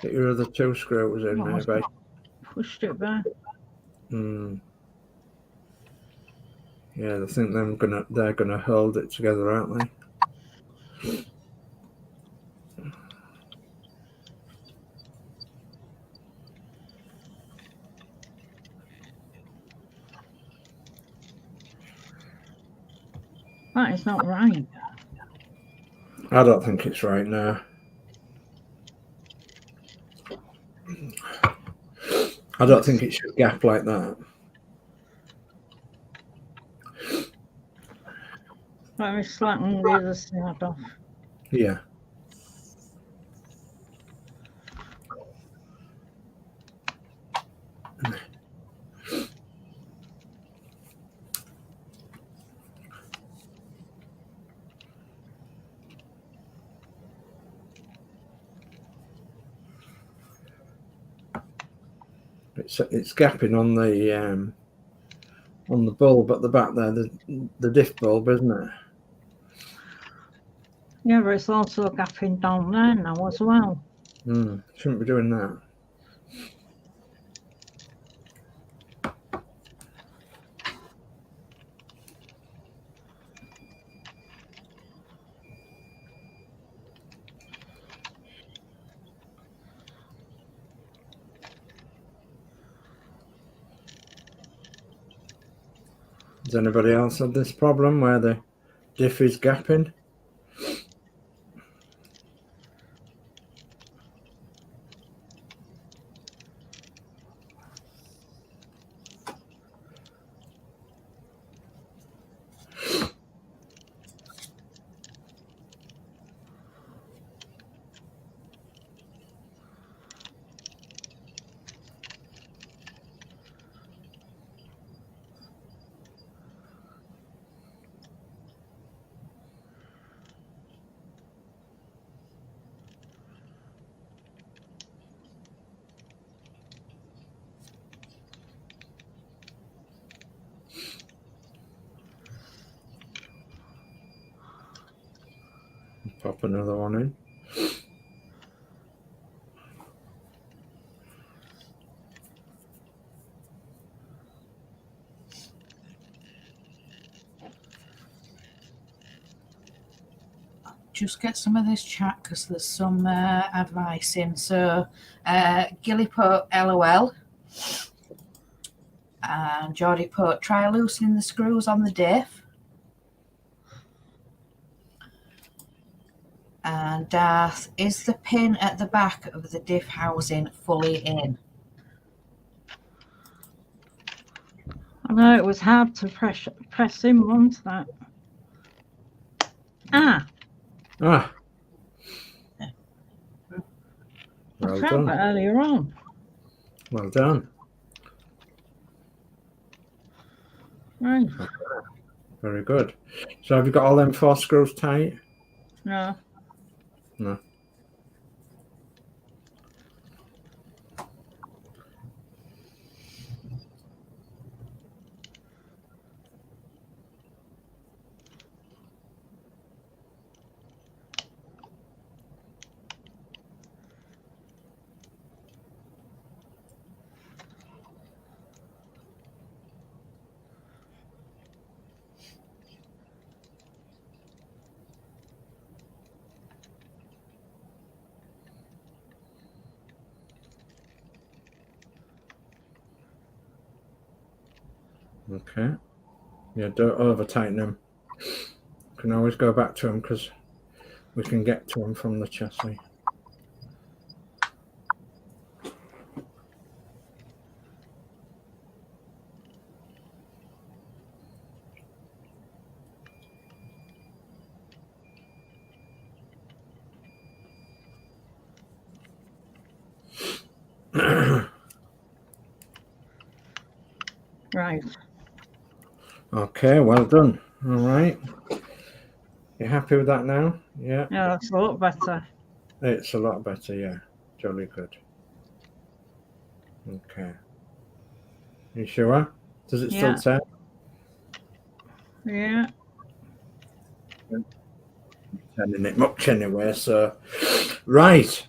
[SPEAKER 2] Get your other 2 screws in,
[SPEAKER 3] Oh,
[SPEAKER 2] maybe.
[SPEAKER 3] pushed it back.
[SPEAKER 2] Yeah, I think they're gonna hold it together, aren't they?
[SPEAKER 3] That is not right.
[SPEAKER 2] I don't think it's right now. I don't think it should gap like that.
[SPEAKER 3] Let me slacken the other side off.
[SPEAKER 2] Yeah. It's gapping on the bulb at the back there, the diff bulb, isn't it?
[SPEAKER 3] Yeah, but it's also gapping down there now as well.
[SPEAKER 2] Shouldn't be doing that. Has anybody else had this problem where the diff is gapping? Pop another one in.
[SPEAKER 4] Just get some of this chat because there's some advice in. So Gilly put LOL and Geordie put try loosening the screws on the diff. And Darth, is the pin at the back of the diff housing fully in?
[SPEAKER 3] I know it was hard to press in, wasn't that?
[SPEAKER 2] Ah.
[SPEAKER 3] I
[SPEAKER 2] Well
[SPEAKER 3] found
[SPEAKER 2] done.
[SPEAKER 3] that earlier on.
[SPEAKER 2] Well done.
[SPEAKER 3] Right.
[SPEAKER 2] Very good. So have you got all them 4 screws tight?
[SPEAKER 3] No.
[SPEAKER 2] No. Okay. Yeah, don't over tighten them. Can always go back to them because we can get to them from the chassis.
[SPEAKER 3] Right.
[SPEAKER 2] Okay, well done. All right. You happy with that now? Yeah.
[SPEAKER 3] Yeah, that's a lot better.
[SPEAKER 2] It's a lot better, yeah. Jolly good. Okay. You sure? Does it
[SPEAKER 3] Yeah.
[SPEAKER 2] still set?
[SPEAKER 3] Yeah.
[SPEAKER 2] Turning it much anyway, so right.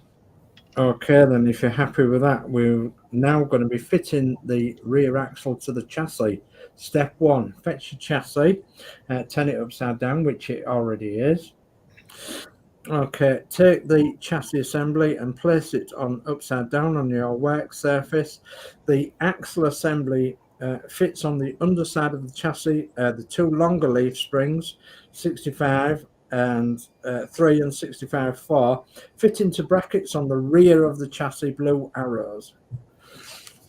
[SPEAKER 2] Okay, then if you're happy with that, we're now going to be fitting the rear axle to the chassis. Step 1, fetch your chassis, turn it upside down, which it already is. Okay, take the chassis assembly and place it on upside down on your work surface. The axle assembly fits on the underside of the chassis, the two longer leaf springs, 65 and 3 and 65 4, fit into brackets on the rear of the chassis blue arrows.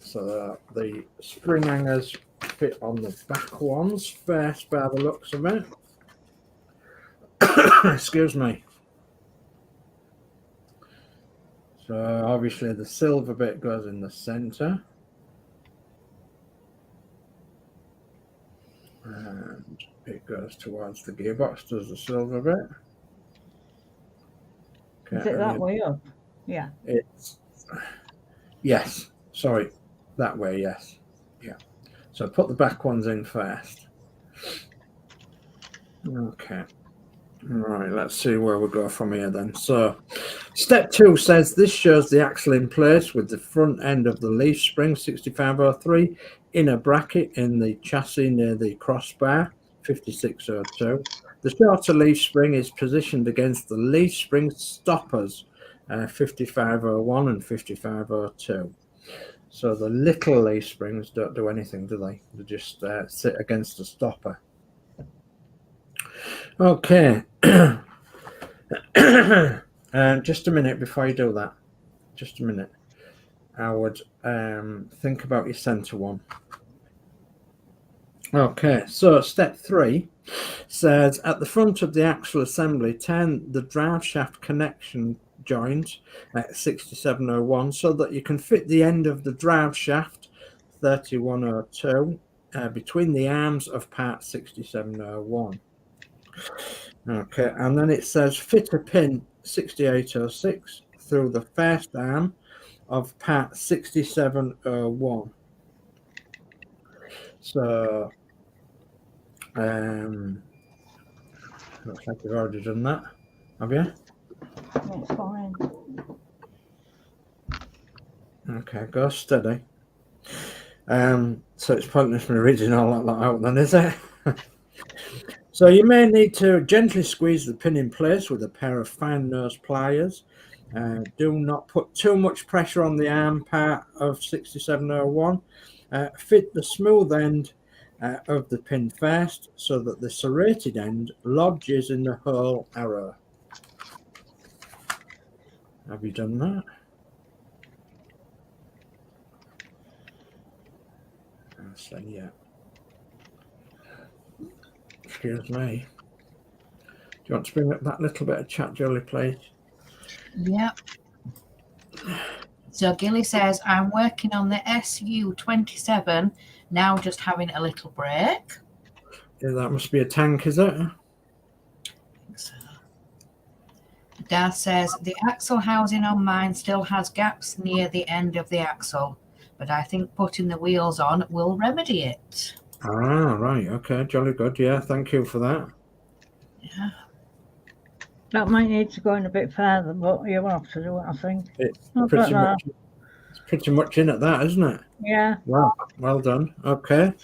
[SPEAKER 2] So the spring hangers fit on the back ones first by the looks of it. Excuse me. So obviously the silver bit goes in the center. And it goes towards the gearbox, does the silver bit.
[SPEAKER 3] Is it that way up? Yeah.
[SPEAKER 2] It's, yes, sorry, that way, yes. Yeah. So put the back ones in first. Okay. Right, let's see where we go from here then. So step 2 says this shows the axle in place with the front end of the leaf spring 6503 in a bracket in the chassis near the crossbar 5602. The shorter leaf spring is positioned against the leaf spring stoppers 5501 and 5502. So the little leaf springs don't do anything, do they? They just sit against the stopper. Okay. Just a minute before you do that. Just a minute. I would think about your center one. Okay, so step 3 says at the front of the axle assembly, turn the drive shaft connection joint at 6701 so that you can fit the end of the drive shaft 3102 between the arms of part 6701. Okay, and then it says fit a pin 6806 through the first arm of part 6701. So looks like you've already done that, have you?
[SPEAKER 3] That's fine.
[SPEAKER 2] Okay, go steady. So it's pointless me reading all that out then, is it? So you may need to gently squeeze the pin in place with a pair of fine nose pliers. Do not put too much pressure on the arm part of 6701. Fit the smooth end of the pin first so that the serrated end lodges in the hole arrow. Have you done that? I'll say yeah. Excuse me. Do you want to bring up that little bit of chat, Jolie, please?
[SPEAKER 4] Yep. So Gilly says, I'm working on the SU27, now just having a little break.
[SPEAKER 2] Yeah, that must be a tank, is it?
[SPEAKER 4] So. Dad says, the axle housing on mine still has gaps near the end of the axle, but I think putting the wheels on will remedy it.
[SPEAKER 2] Ah, right. Okay, jolly good. Yeah, thank you for that.
[SPEAKER 4] Yeah.
[SPEAKER 3] That might need to go in a bit further, but you'll have to do it, I think.
[SPEAKER 2] It's pretty much in at that, isn't it?
[SPEAKER 3] Yeah.
[SPEAKER 2] Wow, well done. Okay.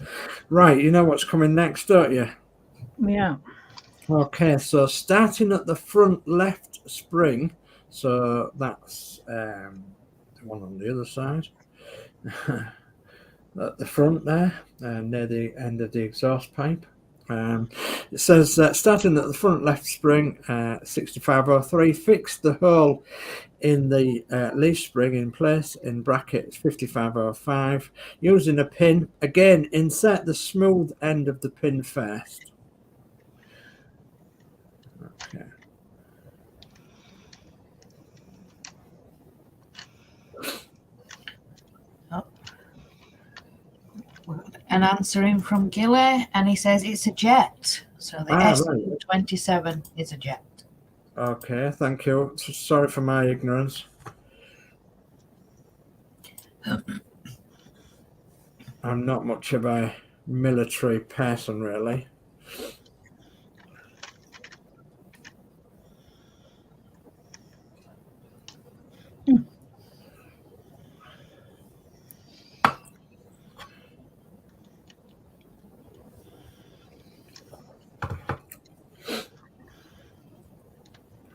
[SPEAKER 2] Right, you know what's coming next, don't you?
[SPEAKER 3] Yeah.
[SPEAKER 2] Okay, so starting at the front left spring, so that's the one on the other side. At the front there, near the end of the exhaust pipe. It says starting at the front left spring 6503, fix the hole in the leaf spring in place in brackets 5505 using a pin. Again, insert the smooth end of the pin first. Okay.
[SPEAKER 4] An answer in from Gilly, and he says it's a jet. So the SU27 is a jet.
[SPEAKER 2] Okay, thank you. Sorry for my ignorance. I'm not much of a military person, really.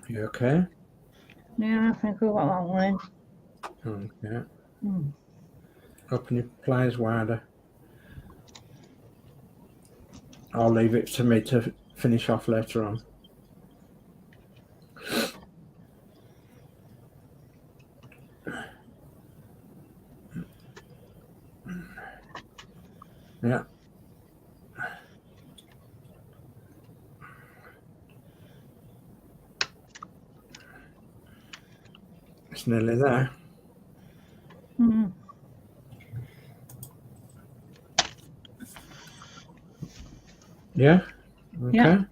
[SPEAKER 2] You okay?
[SPEAKER 3] Yeah, I think I've got that one in.
[SPEAKER 2] Okay.
[SPEAKER 3] Mm.
[SPEAKER 2] Open your pliers wider. I'll leave it to me to finish off later on. Yeah. It's nearly there.
[SPEAKER 3] Mm.
[SPEAKER 2] Yeah? Okay.
[SPEAKER 3] Yeah.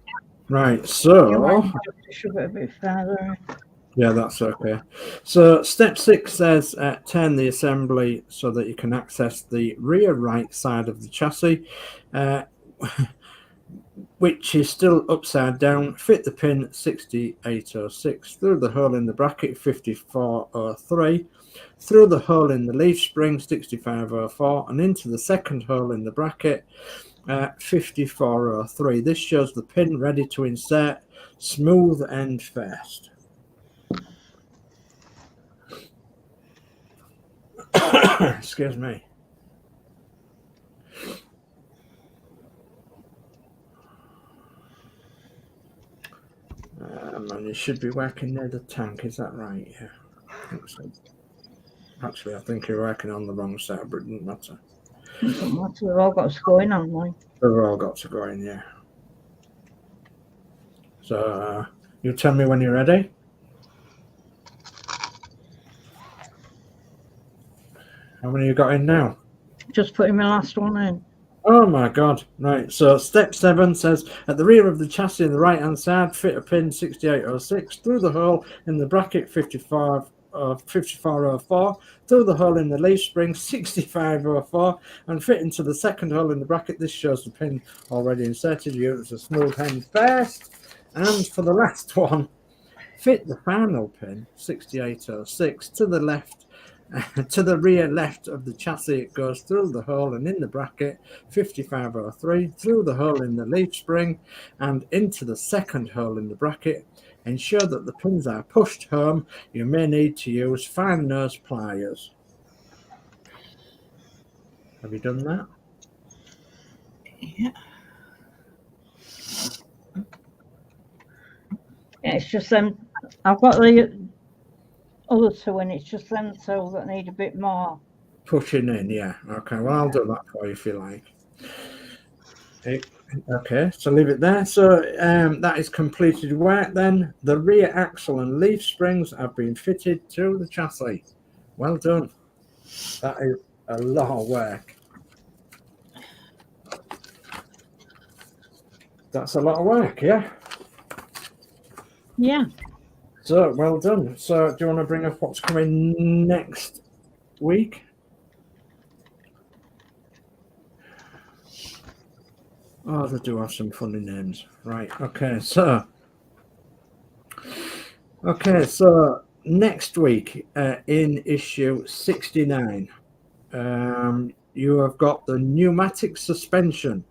[SPEAKER 2] Right,
[SPEAKER 3] You
[SPEAKER 2] so
[SPEAKER 3] might have to shove it a bit further.
[SPEAKER 2] yeah, that's okay. So step 6 says turn the assembly so that you can access the rear right side of the chassis, which is still upside down. Fit the pin 6806 through the hole in the bracket 5403, through the hole in the leaf spring 6504, and into the second hole in the bracket 5403. This shows the pin ready to insert, smooth end first. Excuse me. And you should be working near the tank, is that right? Yeah, I think so. Actually, I think you're working on the wrong side, but it doesn't matter.
[SPEAKER 3] It doesn't matter, we've all got to go in, haven't we?
[SPEAKER 2] They've all got to go in, yeah. So you tell me when you're ready. How many you got in now?
[SPEAKER 3] Just putting my last one in.
[SPEAKER 2] Oh my god. Right, so step 7 says at the rear of the chassis on the right hand side, fit a pin 6806 through the hole in the bracket 5404, through the hole in the leaf spring 6504, and fit into the second hole in the bracket. This shows the pin already inserted. Use a smooth end first. And for the last one, fit the final pin 6806 to the left, to the rear left of the chassis. It goes through the hole and in the bracket 5503, through the hole in the leaf spring and into the second hole in the bracket. Ensure that the pins are pushed home. You may need to use fine nose pliers. Have you done that?
[SPEAKER 3] Yeah. Yeah, it's just them. I've got the other two in. It's just them two that need a bit more
[SPEAKER 2] pushing in. Yeah. Okay. Well, I'll do that for you if you like. Okay. So leave it there. So that is completed work. Then the rear axle and leaf springs have been fitted to the chassis. Well done. That is a lot of work. That's a lot of work. Yeah.
[SPEAKER 3] Yeah.
[SPEAKER 2] So, well done. So, do you want to bring up what's coming next week? Oh, they do have some funny names. Right, okay, so next week in issue 69, you have got the pneumatic suspension,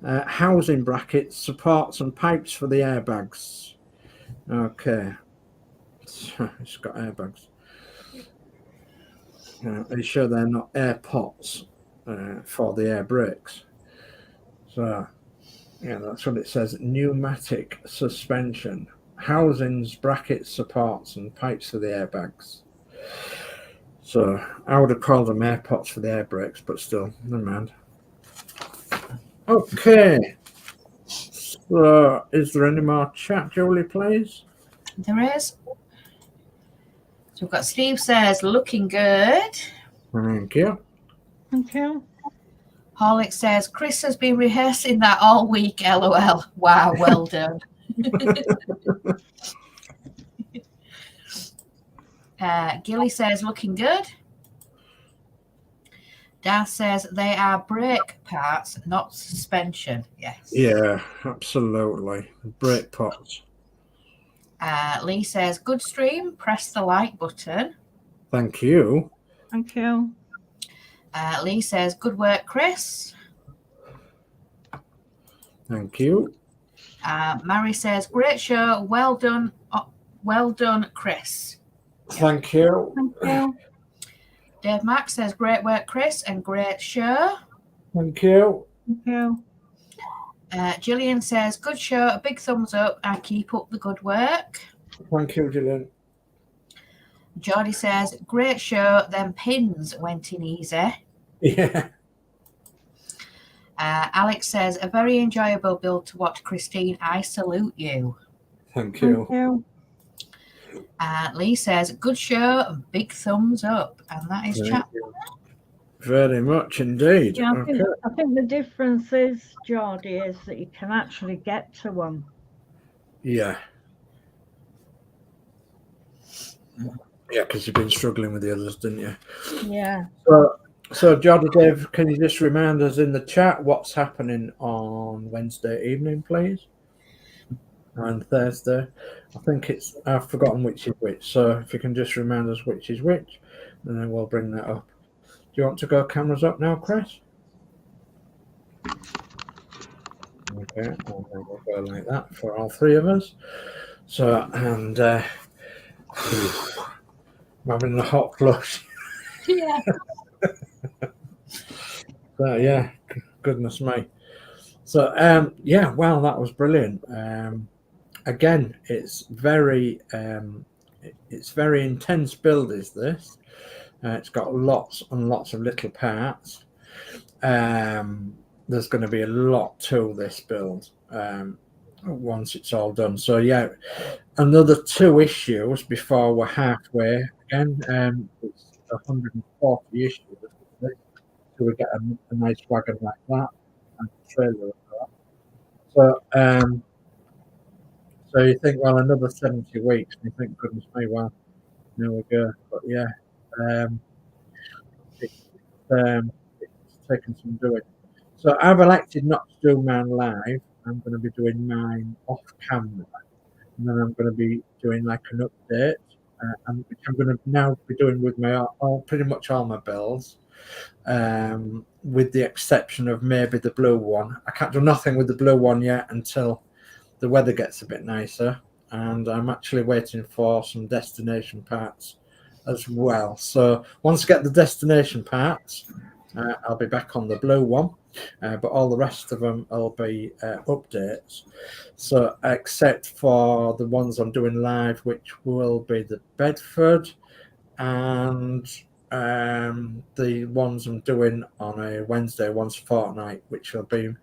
[SPEAKER 2] housing brackets, supports and pipes for the airbags. Okay. It's got airbags. Are you sure they're not air pots for the air brakes? So, yeah, that's what it says. Pneumatic suspension, housings, brackets, supports, and pipes for the airbags. So, I would have called them air pots for the air brakes, but still, never mind. Okay. So, is there any more chat, Julie, please?
[SPEAKER 4] There is. So we've got Steve says, looking good.
[SPEAKER 2] Thank you.
[SPEAKER 3] Thank you.
[SPEAKER 4] Horlix says, Chris has been rehearsing that all week, LOL. Wow, well done. Gilly says, looking good. Darth says, they are brake parts, not suspension. Yes.
[SPEAKER 2] Yeah, absolutely. Brake pots.
[SPEAKER 4] Lee says, good stream. Press the like button.
[SPEAKER 2] Thank you.
[SPEAKER 3] Thank you.
[SPEAKER 4] Lee says, good work, Chris.
[SPEAKER 2] Thank you.
[SPEAKER 4] Mary says, great show. Well done well done, Chris.
[SPEAKER 2] Thank you.
[SPEAKER 3] Thank you.
[SPEAKER 4] Dave Mack says, great work, Chris, and great show.
[SPEAKER 2] Thank you.
[SPEAKER 3] Thank you.
[SPEAKER 4] Gillian says, good show, a big thumbs up, and keep up the good work.
[SPEAKER 2] Thank you, Gillian.
[SPEAKER 4] Geordie says, great show, them pins went in easy.
[SPEAKER 2] Yeah.
[SPEAKER 4] Alex says, a very enjoyable build to watch, Christine. I salute you.
[SPEAKER 2] Thank you.
[SPEAKER 3] Thank you.
[SPEAKER 4] Lee says, good show, and big thumbs up. And that is
[SPEAKER 2] Thank
[SPEAKER 4] chat.
[SPEAKER 2] you very much indeed.
[SPEAKER 3] Yeah,
[SPEAKER 2] Okay.
[SPEAKER 3] I think the difference is, Geordie, is that you can actually get to them.
[SPEAKER 2] Yeah. Yeah, because you've been struggling with the others, didn't you?
[SPEAKER 3] Yeah.
[SPEAKER 2] So Geordie Dave, can you just remind us in the chat what's happening on Wednesday evening, please? And Thursday. I think I've forgotten which is which. So if you can just remind us which is which, and then we'll bring that up. Do you want to go cameras up now, Chris? Okay, and then we'll go like that for all three of us. So, and I'm having the hot flush.
[SPEAKER 4] Yeah.
[SPEAKER 2] So, yeah, goodness me. So, yeah, well, that was brilliant. Again, it's very intense build, is this. It's got lots and lots of little parts. There's going to be a lot to this build once it's all done. So, yeah, another 2 issues before we're halfway. Again, it's 140 issues. So we get a nice wagon like that and a trailer of that. So you think, well, another 70 weeks, and you think, goodness me, well, there we go. But yeah, it's taken some doing. So I've elected not to do mine live. I'm going to be doing mine off camera, and then I'm going to be doing like an update, which I'm going to now be doing with my pretty much all my builds. With the exception of maybe the blue one. I can't do nothing with the blue one yet until the weather gets a bit nicer, and I'm actually waiting for some destination parts as well. So once I get the destination parts, I'll be back on the blue one, but all the rest of them will be updates. So except for the ones I'm doing live, which will be the Bedford and the ones I'm doing on a Wednesday once a fortnight, which will be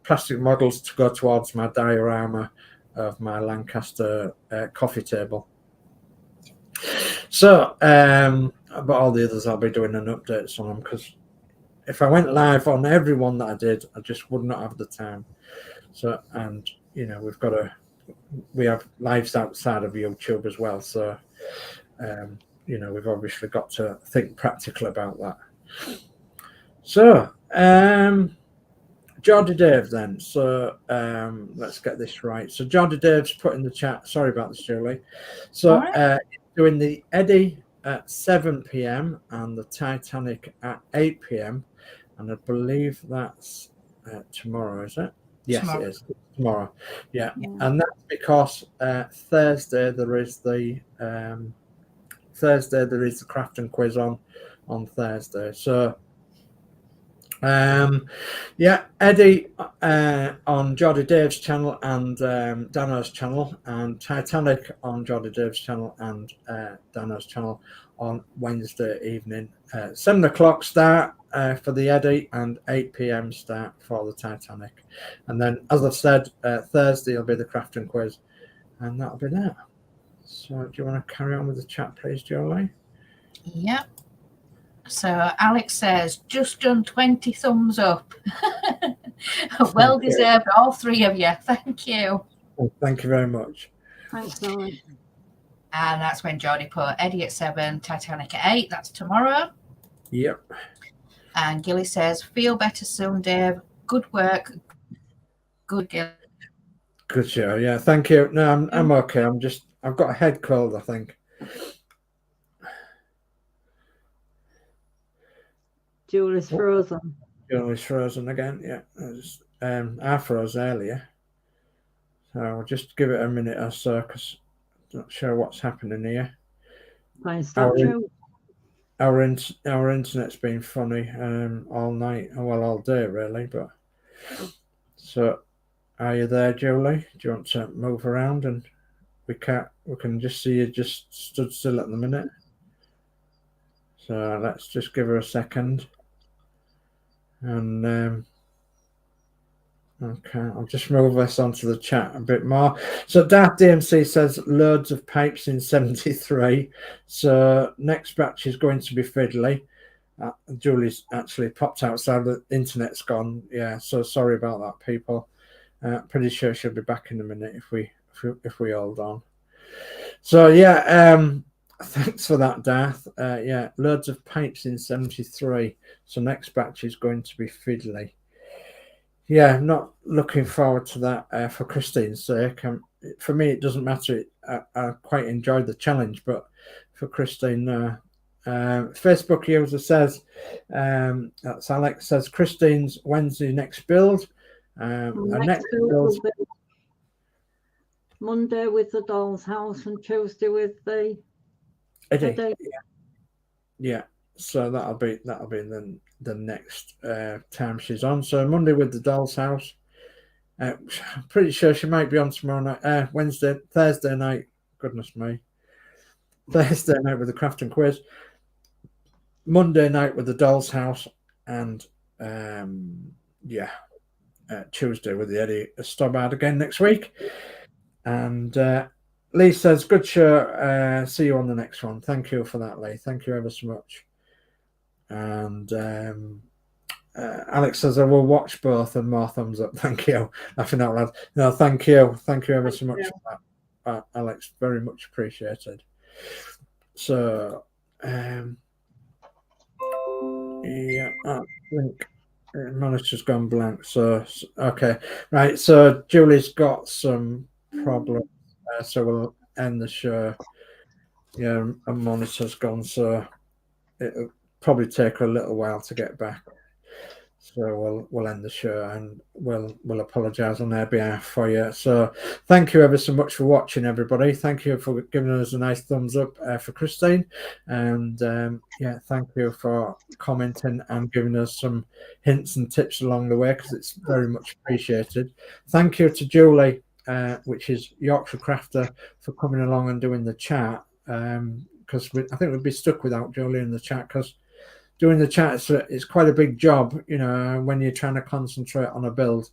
[SPEAKER 2] plastic models to go towards my diorama of my Lancaster coffee table. So, but all the others I'll be doing an updates on them, because if I went live on every one that I did, I just would not have the time. So, and you know, we have lives outside of YouTube as well. So, you know, we've obviously got to think practical about that. So, Geordie Dave then. So let's get this right. So Geordie Dave's put in the chat. Sorry about this, Julie. So doing the Eddie at 7 p.m. and the Titanic at 8 p.m. And I believe that's tomorrow, is it? Yes, tomorrow. It is. Tomorrow. Yeah. And that's because Thursday there is the crafting quiz on Thursday. So yeah, Eddie on Geordie Dave's channel and Danno's channel, and Titanic on Geordie Dave's channel and Danno's channel on Wednesday evening. 7 o'clock start for the Eddie and 8 p.m. start for the Titanic. And then, as I've said, Thursday will be the crafting quiz, and that'll be that. So do you want to carry on with the chat, please, Jolie?
[SPEAKER 4] Yep. So Alex says, just done 20 thumbs up. Well deserved, all three of you. Thank you.
[SPEAKER 2] Well, thank you very much.
[SPEAKER 3] Thanks, Alex.
[SPEAKER 4] And that's when Geordie put Eddie at 7, Titanic at 8. That's tomorrow.
[SPEAKER 2] Yep.
[SPEAKER 4] And Gilly says, feel better soon, Dave. Good work. Good, Gilly.
[SPEAKER 2] Good show. Yeah, thank you. No, I'm okay. I've got a head cold, I think.
[SPEAKER 3] Julie's frozen.
[SPEAKER 2] Julie's frozen again. Yeah, I froze earlier. So I'll just give it a minute or so, because not sure what's happening here.
[SPEAKER 3] Playing Stop Joe.
[SPEAKER 2] Our internet's been funny all night, well, all day really. But so, are you there, Julie? Do you want to move around? And we can just see you just stood still at the minute. So let's just give her a second. And okay, I'll just move this onto the chat a bit more. So Darth DMC says loads of pipes in 73. So next batch is going to be fiddly. Julie's actually popped outside. The internet's gone. Yeah, so sorry about that, people. Pretty sure she'll be back in a minute if we hold on. So yeah, thanks for that, Darth. Yeah, loads of pipes in 73. So next batch is going to be fiddly. Yeah, not looking forward to that for Christine's sake. For me, it doesn't matter. I quite enjoyed the challenge, but for Christine, Facebook user says, that's Alex, says Christine's Wednesday next build.
[SPEAKER 3] Next build will be Monday with the doll's house and Tuesday with the
[SPEAKER 2] Eddie. Yeah. So that'll be the next time she's on. So Monday with the doll's house. I'm pretty sure she might be on tomorrow night. Thursday night. Goodness me. Thursday night with the crafting quiz. Monday night with the doll's house, and Tuesday with the Eddie STOBART again next week. And Lee says, good show. See you on the next one. Thank you for that, Lee. Thank you ever so much. And Alex says, I will watch both, and more thumbs up. Thank you. Laughing out loud. No, thank you. Thank you ever so much for that, Alex. Very much appreciated. So, yeah, I think monitor's gone blank. So, okay. Right. So, Julie's got some problems. So, we'll end the show. Yeah, a monitor's gone. So, it'll probably take her a little while to get back. So we'll end the show, and we'll apologise on their behalf for you. So thank you ever so much for watching, everybody. Thank you for giving us a nice thumbs up for Christine, and yeah, thank you for commenting and giving us some hints and tips along the way, because it's very much appreciated. Thank you to Julie, which is Yorkshire Crafter, for coming along and doing the chat, because I think we'd be stuck without Julie in the chat, because doing the chat it's quite a big job, you know, when you're trying to concentrate on a build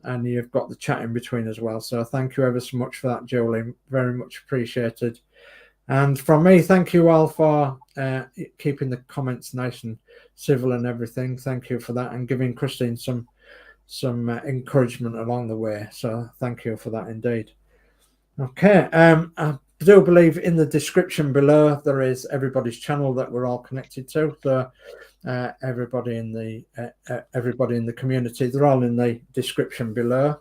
[SPEAKER 2] and you've got the chat in between as well. So thank you ever so much for that, Julie. Very much appreciated. And from me, thank you all for keeping the comments nice and civil and everything. Thank you for that, and giving Christine some encouragement along the way. So thank you for that indeed. Okay, I do believe in the description below there is everybody's channel that we're all connected to. So everybody in the community, they're all in the description below,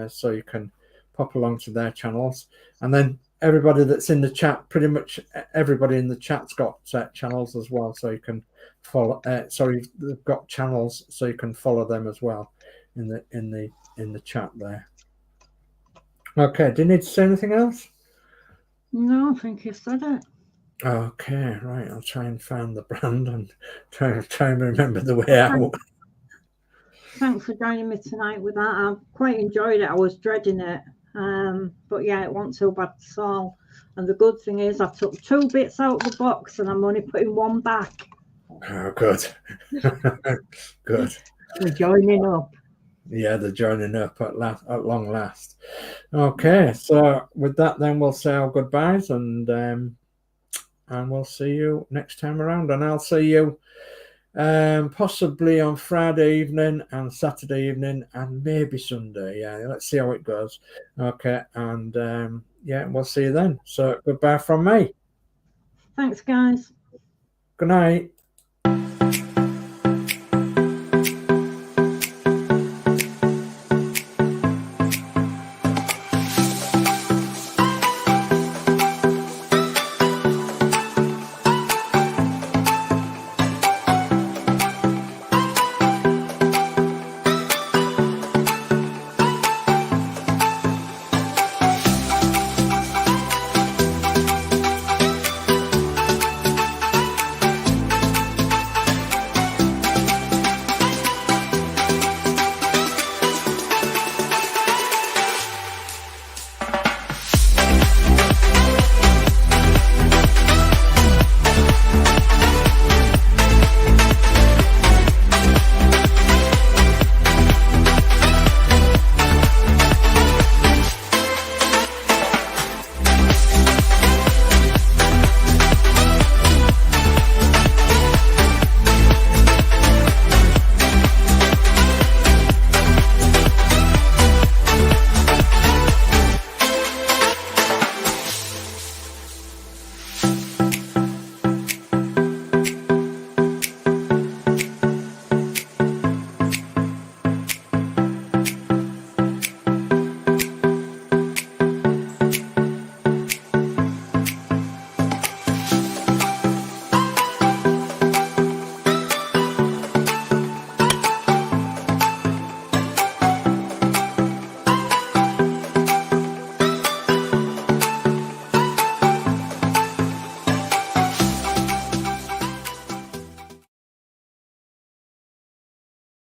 [SPEAKER 2] so you can pop along to their channels. And then everybody that's in the chat, pretty much everybody in the chat's got channels as well, so you can follow. They've got channels, so you can follow them as well in the chat there. Okay, do you need to say anything else?
[SPEAKER 3] No, I think you said it.
[SPEAKER 2] Okay, right. I'll try and find the brand and try and remember the way out.
[SPEAKER 3] Thanks for joining me tonight with that. I quite enjoyed it. I was dreading it. But yeah, it wasn't so bad at all. And the good thing is I took 2 bits out of the box and I'm only putting 1 back.
[SPEAKER 2] Oh, good. Good.
[SPEAKER 3] We're joining up.
[SPEAKER 2] Yeah, they're joining up at long last. Okay, so with that, then we'll say our goodbyes, and we'll see you next time around. And I'll see you possibly on Friday evening and Saturday evening and maybe Sunday. Yeah, let's see how it goes. Okay, and yeah, we'll see you then. So goodbye from me.
[SPEAKER 3] Thanks, guys.
[SPEAKER 2] Good night.